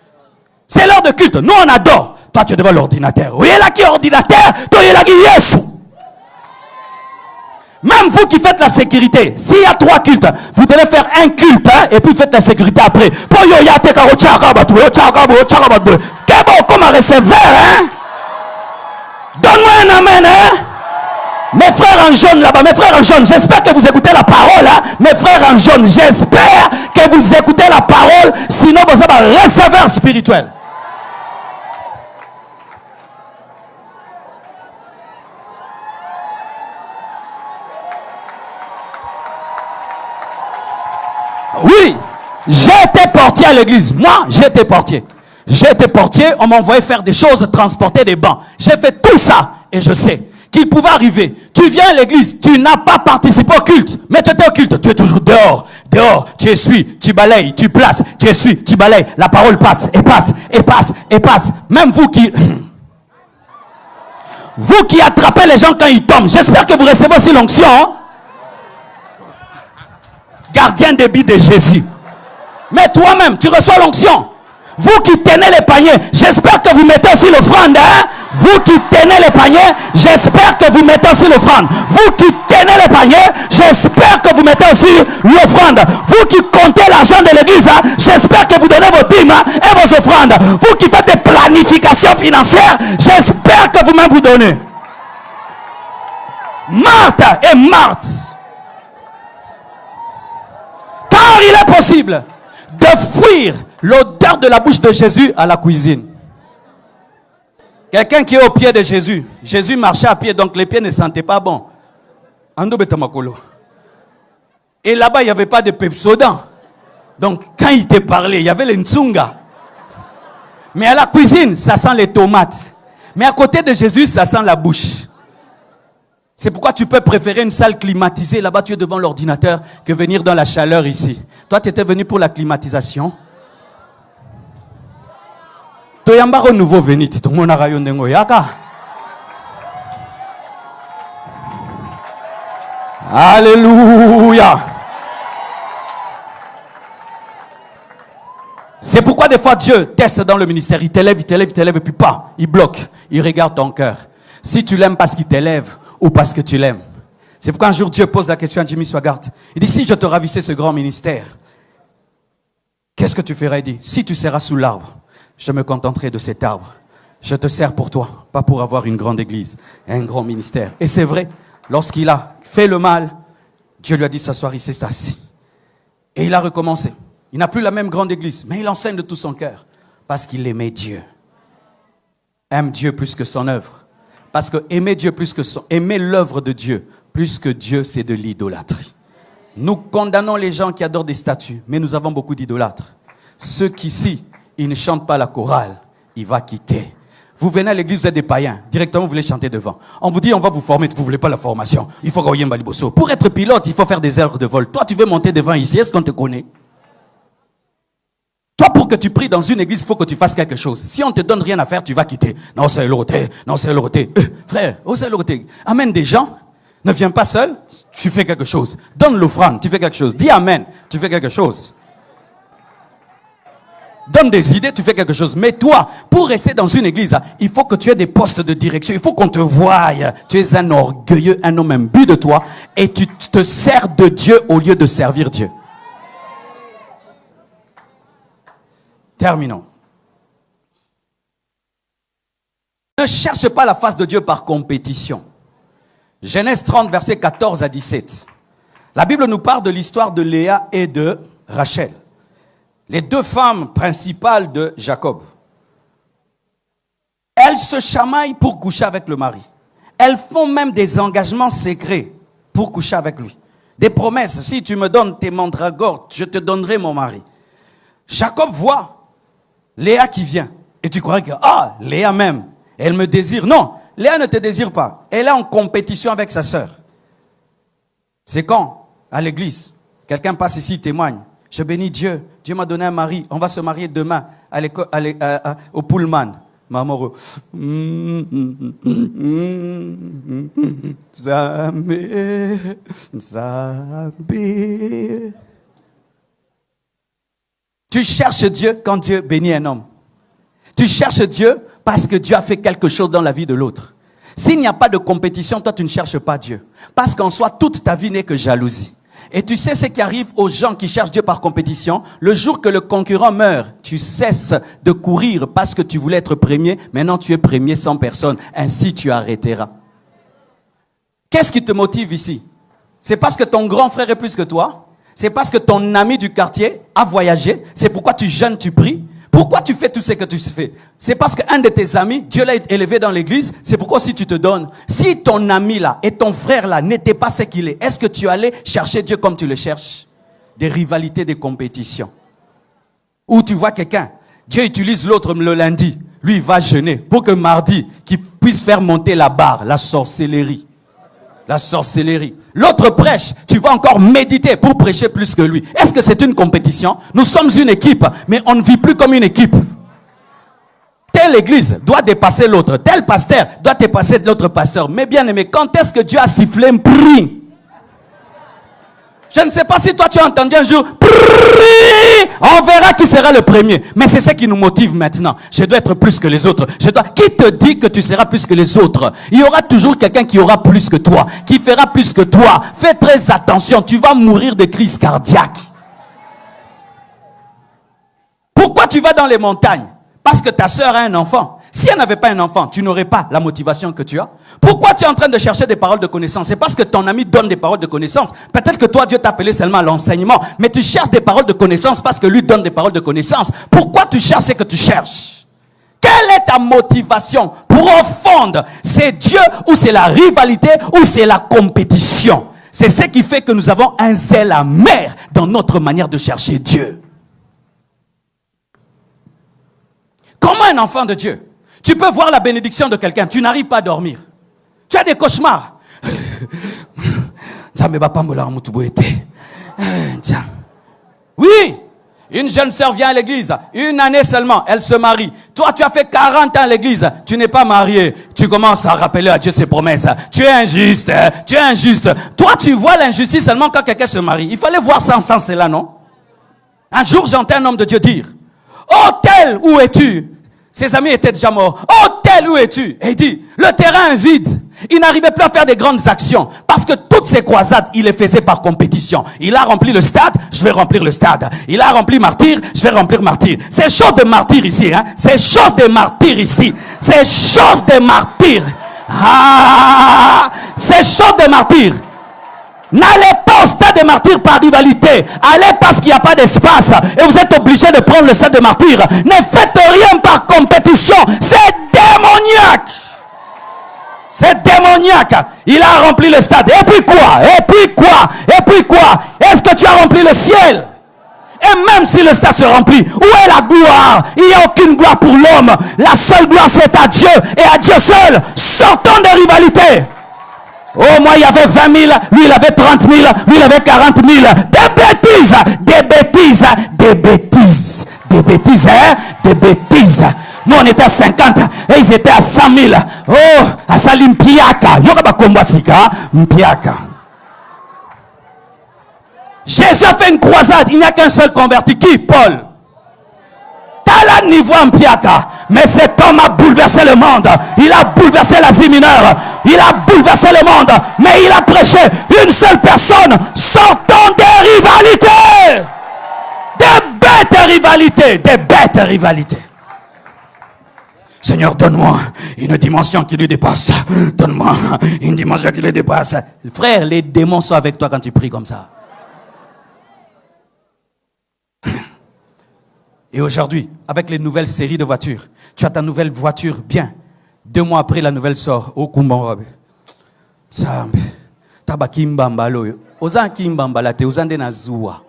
C'est l'heure de culte. Nous, on adore. Toi, tu es devant l'ordinateur. Oui, il est là qui est ordinateur. Toi, il est là qui est Yesu. Même vous qui faites la sécurité, s'il y a 3 cultes, vous devez faire un culte et puis faites la sécurité après. Comme un receveur, hein? Donne-moi un amen, hein? Mes frères en jaune là-bas, mes frères en jaune, j'espère que vous écoutez la parole, hein? Mes frères en jaune, j'espère que vous écoutez la parole, sinon vous êtes un receveur spirituel. Oui, j'ai été portier à l'église. Moi, j'étais portier. J'étais portier, on m'envoyait faire des choses, transporter des bancs. J'ai fait tout ça et je sais qu'il pouvait arriver. Tu viens à l'église, tu n'as pas participé au culte, mais tu étais au culte, tu es toujours dehors. Dehors, tu essuies, tu balayes, tu places, tu essuies, tu balayes. La parole passe et passe et passe et passe. Même vous qui attrapez les gens quand ils tombent, j'espère que vous recevez aussi l'onction. Hein? Gardien des billes de Jésus. Mais toi-même, tu reçois l'onction. Vous qui tenez les paniers, j'espère que vous mettez aussi l'offrande. Hein? Vous qui tenez les paniers, j'espère que vous mettez aussi l'offrande. Vous qui tenez les paniers, j'espère que vous mettez aussi l'offrande. Vous qui comptez l'argent de l'église, hein? J'espère que vous donnez vos dîmes hein, et vos offrandes. Vous qui faites des planifications financières, j'espère que vous-même vous donnez. Marthe et Marthe. Car il est possible de fuir l'odeur de la bouche de Jésus à la cuisine. Quelqu'un qui est au pied de Jésus. Jésus marchait à pied, donc les pieds ne sentaient pas bon. Et là-bas, il n'y avait pas de Pepsodent. Donc, quand il te parlait, il y avait les Nsunga. Mais à la cuisine, ça sent les tomates. Mais à côté de Jésus, ça sent la bouche. C'est pourquoi tu peux préférer une salle climatisée. Là-bas, tu es devant l'ordinateur que venir dans la chaleur ici. Toi, tu étais venu pour la climatisation. Toyambaro nouveau venu. Tout le monde a rayonné. Alléluia. C'est pourquoi des fois Dieu teste dans le ministère. Il t'élève, et puis pas. Il bloque. Il regarde ton cœur. Si tu l'aimes parce qu'il t'élève ou parce que tu l'aimes. C'est pourquoi un jour Dieu pose la question à Jimmy Swaggart. Il dit, si je te ravissais ce grand ministère, qu'est-ce que tu ferais? Il dit, si tu seras sous l'arbre, je me contenterai de cet arbre. Je te sers pour toi, pas pour avoir une grande église, un grand ministère. Et c'est vrai, lorsqu'il a fait le mal, Dieu lui a dit s'asseoir, il s'est assis. Et il a recommencé. Il n'a plus la même grande église, mais il enseigne de tout son cœur. Parce qu'il aimait Dieu. Aime Dieu plus que son œuvre. Parce que aimer Dieu plus que aimer l'œuvre de Dieu plus que Dieu, c'est de l'idolâtrie. Nous condamnons les gens qui adorent des statues, mais nous avons beaucoup d'idolâtres. Ceux qui ici, ils ne chantent pas la chorale, il va quitter. Vous venez à l'église, vous êtes des païens, directement vous voulez chanter devant. On vous dit on va vous former, vous ne voulez pas la formation. Il faut gagner Mbaliboso. Pour être pilote, il faut faire des heures de vol. Toi, tu veux monter devant ici, est-ce qu'on te connaît? Toi, pour que tu pries dans une église, il faut que tu fasses quelque chose. Si on ne te donne rien à faire, tu vas quitter. Non, c'est l'autre. Non, c'est l'autre. Frère, c'est l'autre. Amène des gens. Ne viens pas seul. Tu fais quelque chose. Donne l'offrande. Tu fais quelque chose. Dis amen. Tu fais quelque chose. Donne des idées. Tu fais quelque chose. Mais toi, pour rester dans une église, il faut que tu aies des postes de direction. Il faut qu'on te voie. Tu es un orgueilleux, un homme imbu de toi. Et tu te sers de Dieu au lieu de servir Dieu. Terminons. Ne cherche pas la face de Dieu par compétition. Genèse 30, versets 14 à 17. La Bible nous parle de l'histoire de Léa et de Rachel. Les deux femmes principales de Jacob. Elles se chamaillent pour coucher avec le mari. Elles font même des engagements secrets pour coucher avec lui. Des promesses. Si tu me donnes tes mandragores, je te donnerai mon mari. Jacob voit Léa qui vient. Et tu crois que, Léa même, elle me désire. Non, Léa ne te désire pas. Elle est en compétition avec sa sœur. C'est quand, à l'église, quelqu'un passe ici, témoigne. Je bénis Dieu. Dieu m'a donné un mari. On va se marier demain au Pullman. Maman, tu cherches Dieu quand Dieu bénit un homme. Tu cherches Dieu parce que Dieu a fait quelque chose dans la vie de l'autre. S'il n'y a pas de compétition, toi tu ne cherches pas Dieu. Parce qu'en soi, toute ta vie n'est que jalousie. Et tu sais ce qui arrive aux gens qui cherchent Dieu par compétition? Le jour que le concurrent meurt, tu cesses de courir parce que tu voulais être premier. Maintenant, tu es premier sans personne. Ainsi, tu arrêteras. Qu'est-ce qui te motive ici? C'est parce que ton grand frère est plus que toi? C'est parce que ton ami du quartier a voyagé? C'est pourquoi tu jeûnes, tu pries? Pourquoi tu fais tout ce que tu fais? C'est parce qu'un de tes amis, Dieu l'a élevé dans l'église. C'est pourquoi aussi tu te donnes. Si ton ami là et ton frère là n'étaient pas ce qu'il est que tu allais chercher Dieu comme tu le cherches? Des rivalités, des compétitions. Ou tu vois quelqu'un, Dieu utilise l'autre le lundi. Lui, il va jeûner pour que mardi, qu'il puisse faire monter la barre, la sorcellerie. La sorcellerie. L'autre prêche, tu vas encore méditer pour prêcher plus que lui. Est-ce que c'est une compétition? Nous sommes une équipe, mais on ne vit plus comme une équipe. Telle église doit dépasser l'autre. Tel pasteur doit dépasser l'autre pasteur. Mais bien aimé, quand est-ce que Dieu a sifflé un prix? Je ne sais pas si toi tu as entendu un jour, on verra qui sera le premier. Mais c'est ce qui nous motive maintenant. Je dois être plus que les autres. Qui te dit que tu seras plus que les autres? Il y aura toujours quelqu'un qui aura plus que toi, qui fera plus que toi. Fais très attention, tu vas mourir de crise cardiaque. Pourquoi tu vas dans les montagnes? Parce que ta sœur a un enfant. Si elle n'avait pas un enfant, tu n'aurais pas la motivation que tu as. Pourquoi tu es en train de chercher des paroles de connaissance? C'est parce que ton ami donne des paroles de connaissance. Peut-être que toi, Dieu t'a appelé seulement à l'enseignement, mais tu cherches des paroles de connaissance parce que lui donne des paroles de connaissance. Pourquoi tu cherches ce que tu cherches? Quelle est ta motivation profonde? C'est Dieu ou c'est la rivalité ou c'est la compétition? C'est ce qui fait que nous avons un zèle amer dans notre manière de chercher Dieu. Comment un enfant de Dieu? Tu peux voir la bénédiction de quelqu'un, tu n'arrives pas à dormir. Tu as des cauchemars. Oui, une jeune sœur vient à l'église, une année seulement, elle se marie. Toi, tu as fait 40 ans à l'église, tu n'es pas marié. Tu commences à rappeler à Dieu ses promesses. Tu es injuste, tu es injuste. Toi, tu vois l'injustice seulement quand quelqu'un se marie. Il fallait voir ça en sens cela, non? Un jour, j'entends un homme de Dieu dire, oh tel, où es-tu? Ses amis étaient déjà morts. Oh tel, où es-tu? Et il dit, le terrain est vide. Il n'arrivait plus à faire des grandes actions. Parce que toutes ces croisades, il les faisait par compétition. Il a rempli le stade, je vais remplir le stade. Il a rempli martyr, je vais remplir martyr. C'est chose de martyr ici. Hein? C'est chose de martyr ici. C'est chose de martyr. Ah, c'est chose de martyr. N'allez pas au stade de martyr par rivalité. Allez parce qu'il n'y a pas d'espace. Et vous êtes obligé de prendre le stade de martyr. Ne faites rien par compétition. C'est démoniaque. C'est démoniaque. Il a rempli le stade. Et puis quoi? Et puis quoi? Et puis quoi? Est-ce que tu as rempli le ciel? Et même si le stade se remplit, où est la gloire? Il n'y a aucune gloire pour l'homme. La seule gloire c'est à Dieu et à Dieu seul. Sortons des rivalités. Oh, moi, il y avait 20 000, lui, il avait 30 000, lui, il avait 40 000. Des bêtises, des bêtises, des bêtises, des bêtises, hein, des bêtises. Nous, on était à 50 et ils étaient à 100 000. Oh, à Salim Mpiaka. Yoruba Kombasika, Mpiaka. Jésus a fait une croisade, il n'y a qu'un seul converti. Qui? Paul. T'as le niveau Mpiaka. Mais cet homme a bouleversé le monde. Il a bouleversé l'Asie mineure. Il a bouleversé le monde. Mais il a prêché une seule personne. Sortons des rivalités. Des bêtes rivalités. Des bêtes rivalités. Seigneur, donne-moi une dimension qui lui dépasse. Donne-moi une dimension qui lui dépasse. Frère, les démons sont avec toi quand tu pries comme ça. Et aujourd'hui, avec les nouvelles séries de voitures, tu as ta nouvelle voiture bien. 2 mois après, la nouvelle sort. Oh, Kumbarabe. Sambe. Tabakimbambalo. Ozan Kimbambalate. Ozan Denazoua.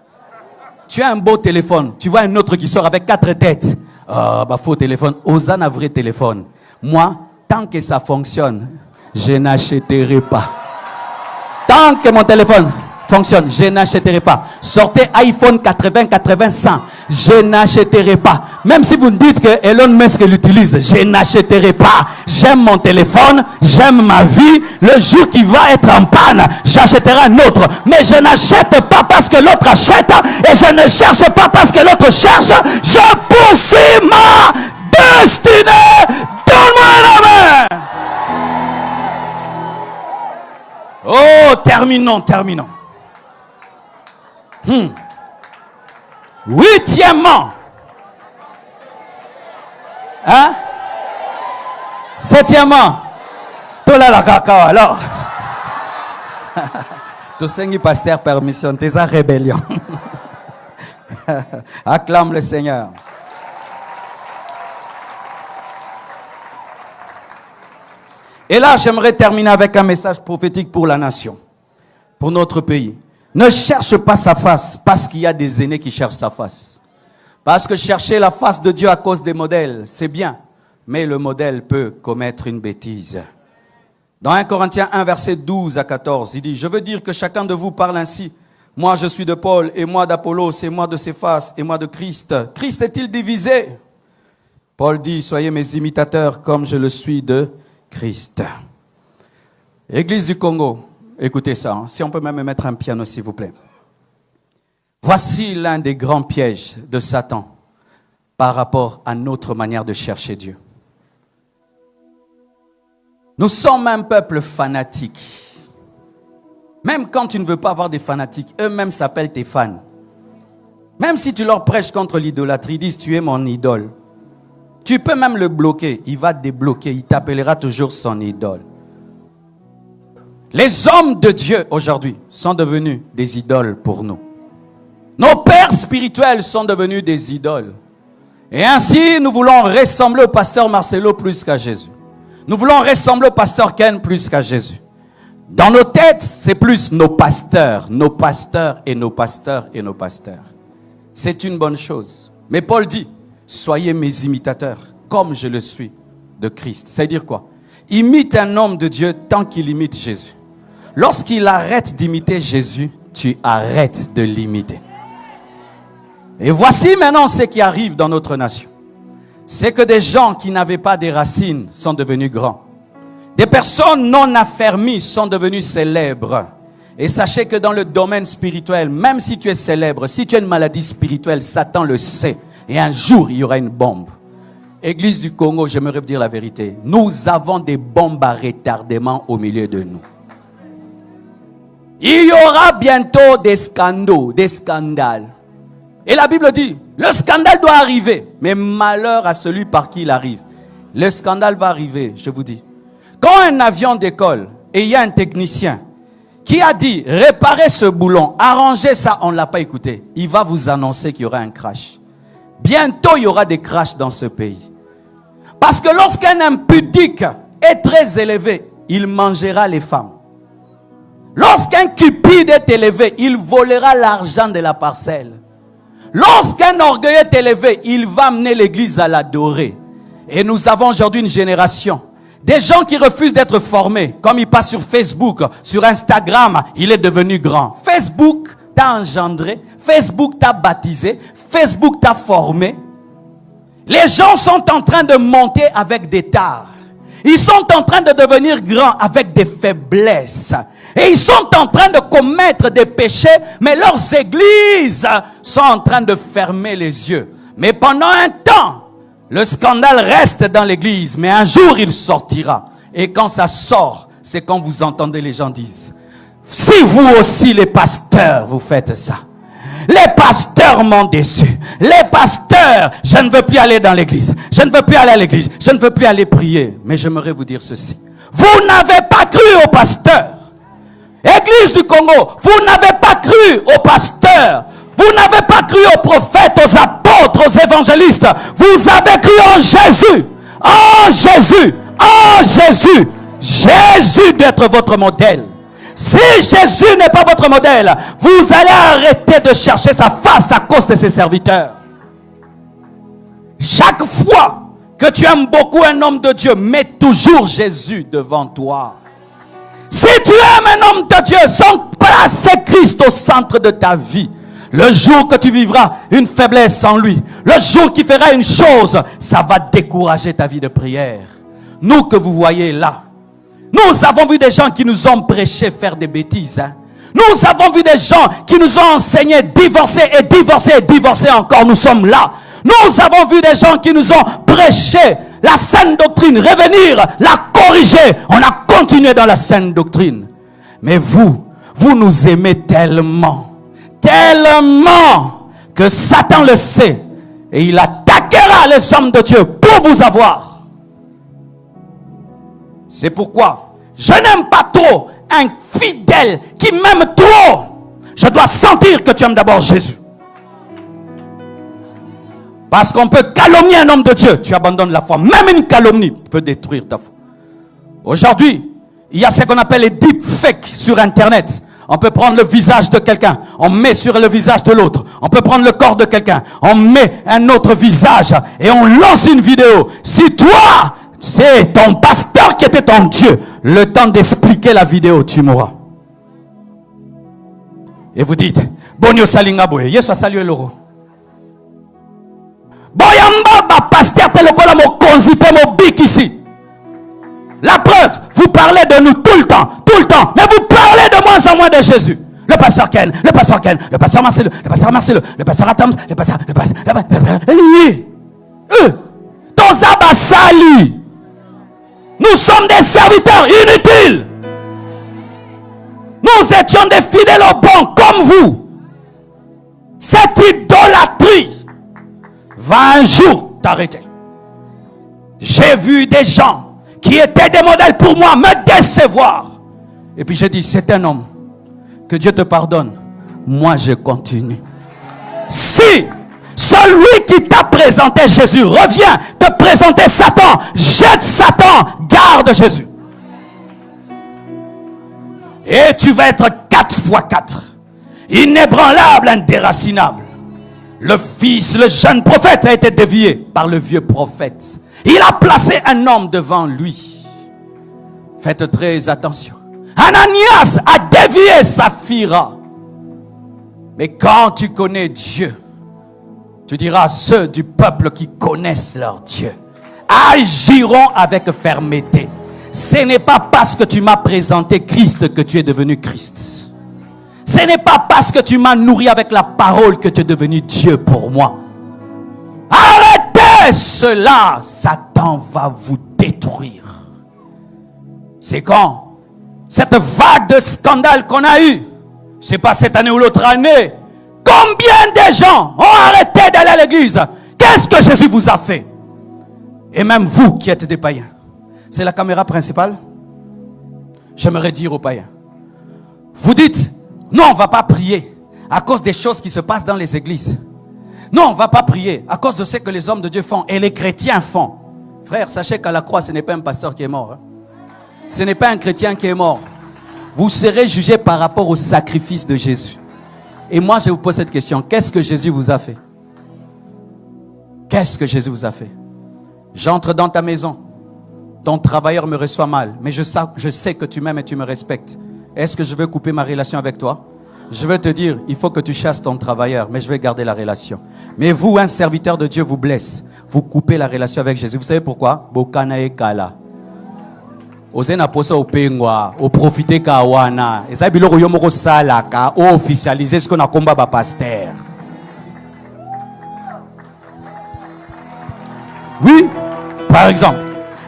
Tu as un beau téléphone. Tu vois un autre qui sort avec 4 têtes. Ah, bah, faux téléphone. Ozan a vrai téléphone. Moi, tant que ça fonctionne, je n'achèterai pas. Tant que mon téléphone fonctionne, je n'achèterai pas. Sortez iPhone 80, 80, 100. Je n'achèterai pas. Même si vous me dites que Elon Musk l'utilise, je n'achèterai pas. J'aime mon téléphone, j'aime ma vie. Le jour qui va être en panne, j'achèterai un autre. Mais je n'achète pas parce que l'autre achète. Et je ne cherche pas parce que l'autre cherche. Je poursuis ma destinée. Donne-moi la main. Oh, terminons. Huitièmement. Hein? Septièmement. Tola la cacao alors. Tout Seigneur pasteur permission, tes rébellion. Acclame le Seigneur. Et là, j'aimerais terminer avec un message prophétique pour la nation, pour notre pays. Ne cherche pas sa face parce qu'il y a des aînés qui cherchent sa face. Parce que chercher la face de Dieu à cause des modèles, c'est bien. Mais le modèle peut commettre une bêtise. Dans 1 Corinthiens 1, verset 12 à 14, il dit, « Je veux dire que chacun de vous parle ainsi. Moi, je suis de Paul, et moi d'Apollos, et moi de Céphas, et moi de Christ. Christ est-il divisé ?» Paul dit, « Soyez mes imitateurs comme je le suis de Christ. » Église du Congo, écoutez ça, hein. Si on peut même mettre un piano s'il vous plaît. Voici l'un des grands pièges de Satan par rapport à notre manière de chercher Dieu. Nous sommes un peuple fanatique. Même quand tu ne veux pas avoir des fanatiques, eux-mêmes s'appellent tes fans. Même si tu leur prêches contre l'idolâtrie, ils disent tu es mon idole. Tu peux même le bloquer, il va te débloquer, il t'appellera toujours son idole. Les hommes de Dieu aujourd'hui sont devenus des idoles pour nous. Nos pères spirituels sont devenus des idoles. Et ainsi, nous voulons ressembler au pasteur Marcelo plus qu'à Jésus. Nous voulons ressembler au pasteur Ken plus qu'à Jésus. Dans nos têtes, c'est plus nos pasteurs et nos pasteurs et nos pasteurs. C'est une bonne chose. Mais Paul dit, soyez mes imitateurs, comme je le suis de Christ. Ça veut dire quoi? Imite un homme de Dieu tant qu'il imite Jésus. Lorsqu'il arrête d'imiter Jésus, tu arrêtes de l'imiter. Et voici maintenant ce qui arrive dans notre nation. C'est que des gens qui n'avaient pas des racines sont devenus grands. Des personnes non affermies sont devenues célèbres. Et sachez que dans le domaine spirituel, même si tu es célèbre, si tu as une maladie spirituelle, Satan le sait. Et un jour, il y aura une bombe. Église du Congo, j'aimerais vous dire la vérité. Nous avons des bombes à retardement au milieu de nous. Il y aura bientôt des scandales, des scandales. Et la Bible dit, le scandale doit arriver. Mais malheur à celui par qui il arrive. Le scandale va arriver, je vous dis. Quand un avion décolle et il y a un technicien qui a dit, réparez ce boulon, arrangez ça, on ne l'a pas écouté. Il va vous annoncer qu'il y aura un crash. Bientôt, il y aura des crashs dans ce pays. Parce que lorsqu'un impudique est très élevé, il mangera les femmes. Lorsqu'un cupide est élevé, il volera l'argent de la parcelle. Lorsqu'un orgueil est élevé, il va amener l'église à l'adorer. Et nous avons aujourd'hui une génération, des gens qui refusent d'être formés. Comme il passe sur Facebook, sur Instagram, il est devenu grand. Facebook t'a engendré, Facebook t'a baptisé, Facebook t'a formé. Les gens sont en train de monter avec des tares. Ils sont en train de devenir grands avec des faiblesses. Et ils sont en train de commettre des péchés, mais leurs églises sont en train de fermer les yeux. Mais pendant un temps, le scandale reste dans l'église, mais un jour il sortira. Et quand ça sort, c'est quand vous entendez les gens dire, si vous aussi les pasteurs, vous faites ça. Les pasteurs m'ont déçu. Les pasteurs, je ne veux plus aller dans l'église. Je ne veux plus aller à l'église. Je ne veux plus aller prier. Mais j'aimerais vous dire ceci. Vous n'avez pas cru aux pasteurs. Église du Congo, vous n'avez pas cru aux pasteurs. Vous n'avez pas cru aux prophètes, aux apôtres, aux évangélistes. Vous avez cru en Jésus. En Jésus. en Jésus. Jésus doit être votre modèle. Si Jésus n'est pas votre modèle, vous allez arrêter de chercher sa face à cause de ses serviteurs. Chaque fois que tu aimes beaucoup un homme de Dieu, mets toujours Jésus devant toi. Si tu aimes un homme de Dieu, sans placer Christ au centre de ta vie, le jour que tu vivras une faiblesse en lui, le jour qu'il fera une chose, ça va décourager ta vie de prière. Nous que vous voyez là, nous avons vu des gens qui nous ont prêché faire des bêtises. Nous avons vu des gens qui nous ont enseigné divorcer et divorcer et divorcer encore. Nous sommes là. Nous avons vu des gens qui nous ont prêché la saine doctrine, revenir, la corriger. On a continué dans la saine doctrine. Mais vous nous aimez tellement, tellement que Satan le sait et il attaquera les hommes de Dieu pour vous avoir. C'est pourquoi je n'aime pas trop un fidèle qui m'aime trop. Je dois sentir que tu aimes d'abord Jésus. Parce qu'on peut calomnier un homme de Dieu, tu abandonnes la foi. Même une calomnie peut détruire ta foi. Aujourd'hui, il y a ce qu'on appelle les deepfakes sur Internet. On peut prendre le visage de quelqu'un, on met sur le visage de l'autre. On peut prendre le corps de quelqu'un, on met un autre visage et on lance une vidéo. Si toi, c'est ton pasteur qui était ton Dieu, le temps d'expliquer la vidéo, tu mourras. Et vous dites, Bonio Salingaboué, Yesu salué l'euro. Boyamba, ba pasteur telokola mo konzipe mo bik ici. La preuve, vous parlez de nous tout le temps, mais vous parlez de moins en moins de Jésus. Le pasteur Ken, le pasteur Ken, le pasteur Marcelo, le pasteur Marcelo, le pasteur Adams, le pasteur. Tozaba Sali. Nous sommes des serviteurs inutiles. Nous étions des fidèles au bon comme vous. Cette idolâtrie va un jour t'arrêter. J'ai vu des gens qui étaient des modèles pour moi me décevoir. Et puis j'ai dit, c'est un homme. Que Dieu te pardonne. Moi je continue. Si celui qui t'a présenté Jésus revient te présenter Satan, jette Satan, garde Jésus. Et tu vas être 4 fois 4. Inébranlable, indéracinable. Le fils, le jeune prophète a été dévié par le vieux prophète. Il a placé un homme devant lui. Faites très attention. Ananias a dévié Saphira. Mais quand tu connais Dieu, tu diras à ceux du peuple qui connaissent leur Dieu, agiront avec fermeté. Ce n'est pas parce que tu m'as présenté Christ que tu es devenu Christ. Ce n'est pas parce que tu m'as nourri avec la parole que tu es devenu Dieu pour moi. Arrêtez cela, Satan va vous détruire. C'est quand cette vague de scandale qu'on a eue, c'est pas cette année ou l'autre année, combien de gens ont arrêté d'aller à l'église? Qu'est-ce que Jésus vous a fait? Et même vous qui êtes des païens. C'est la caméra principale. J'aimerais dire aux païens, vous dites, non, on ne va pas prier à cause des choses qui se passent dans les églises. Non, on ne va pas prier à cause de ce que les hommes de Dieu font et les chrétiens font. Frère, sachez qu'à la croix, ce n'est pas un pasteur qui est mort. Ce n'est pas un chrétien qui est mort. Vous serez jugé par rapport au sacrifice de Jésus. Et moi, je vous pose cette question. Qu'est-ce que Jésus vous a fait? Qu'est-ce que Jésus vous a fait? J'entre dans ta maison. Ton travailleur me reçoit mal. Mais je sais que tu m'aimes et tu me respectes. Est-ce que je veux couper ma relation avec toi? Je veux te dire, il faut que tu chasses ton travailleur. Mais je vais garder la relation. Mais vous, un serviteur de Dieu vous blesse. Vous coupez la relation avec Jésus. Vous savez pourquoi? Bokana e kala. Ozena posa opengwa, oprofite kawana. Eza biloko yo moko sala ka officialiser ce qu'on a combat ba pasteur. Oui, par exemple,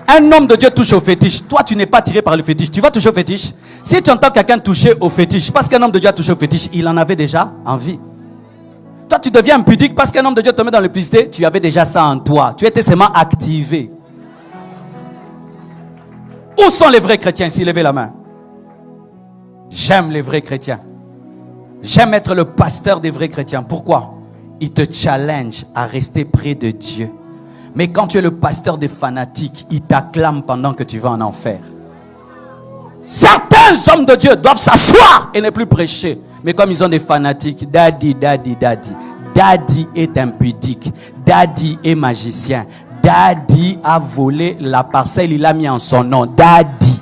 un homme de Dieu touche au fétiche. Toi, tu n'es pas tiré par le fétiche. Tu vas toucher au fétiche. Si tu entends quelqu'un toucher au fétiche, parce qu'un homme de Dieu a touché au fétiche, il en avait déjà envie. Toi, tu deviens impudique parce qu'un homme de Dieu te met dans le publicité. Tu avais déjà ça en toi. Tu étais seulement activé. Où sont les vrais chrétiens ici? Levez la main. J'aime les vrais chrétiens. J'aime être le pasteur des vrais chrétiens. Pourquoi? Ils te challenge à rester près de Dieu. Mais quand tu es le pasteur des fanatiques, ils t'acclament pendant que tu vas en enfer. Certains hommes de Dieu doivent s'asseoir et ne plus prêcher. Mais comme ils ont des fanatiques, daddy, daddy, daddy. Daddy est impudique. Daddy est magicien. Daddy a volé la parcelle, il l'a mis en son nom. Daddy.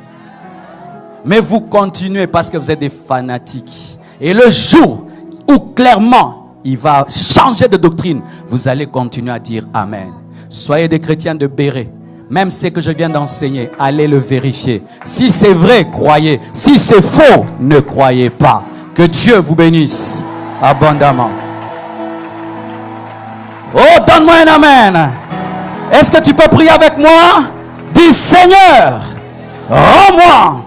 Mais vous continuez parce que vous êtes des fanatiques. Et le jour où clairement il va changer de doctrine, vous allez continuer à dire Amen. Soyez des chrétiens de béret. Même ce que je viens d'enseigner, allez le vérifier. Si c'est vrai, croyez. Si c'est faux, ne croyez pas. Que Dieu vous bénisse abondamment. Oh, donne-moi un amen. Est-ce que tu peux prier avec moi? Dis Seigneur, rends-moi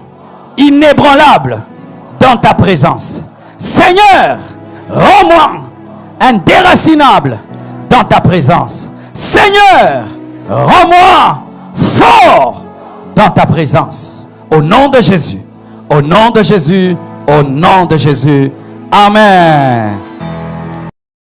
inébranlable dans ta présence. Seigneur, rends-moi indéracinable dans ta présence. Seigneur, rends-moi fort dans ta présence. Au nom de Jésus. Au nom de Jésus. Au nom de Jésus. Amen.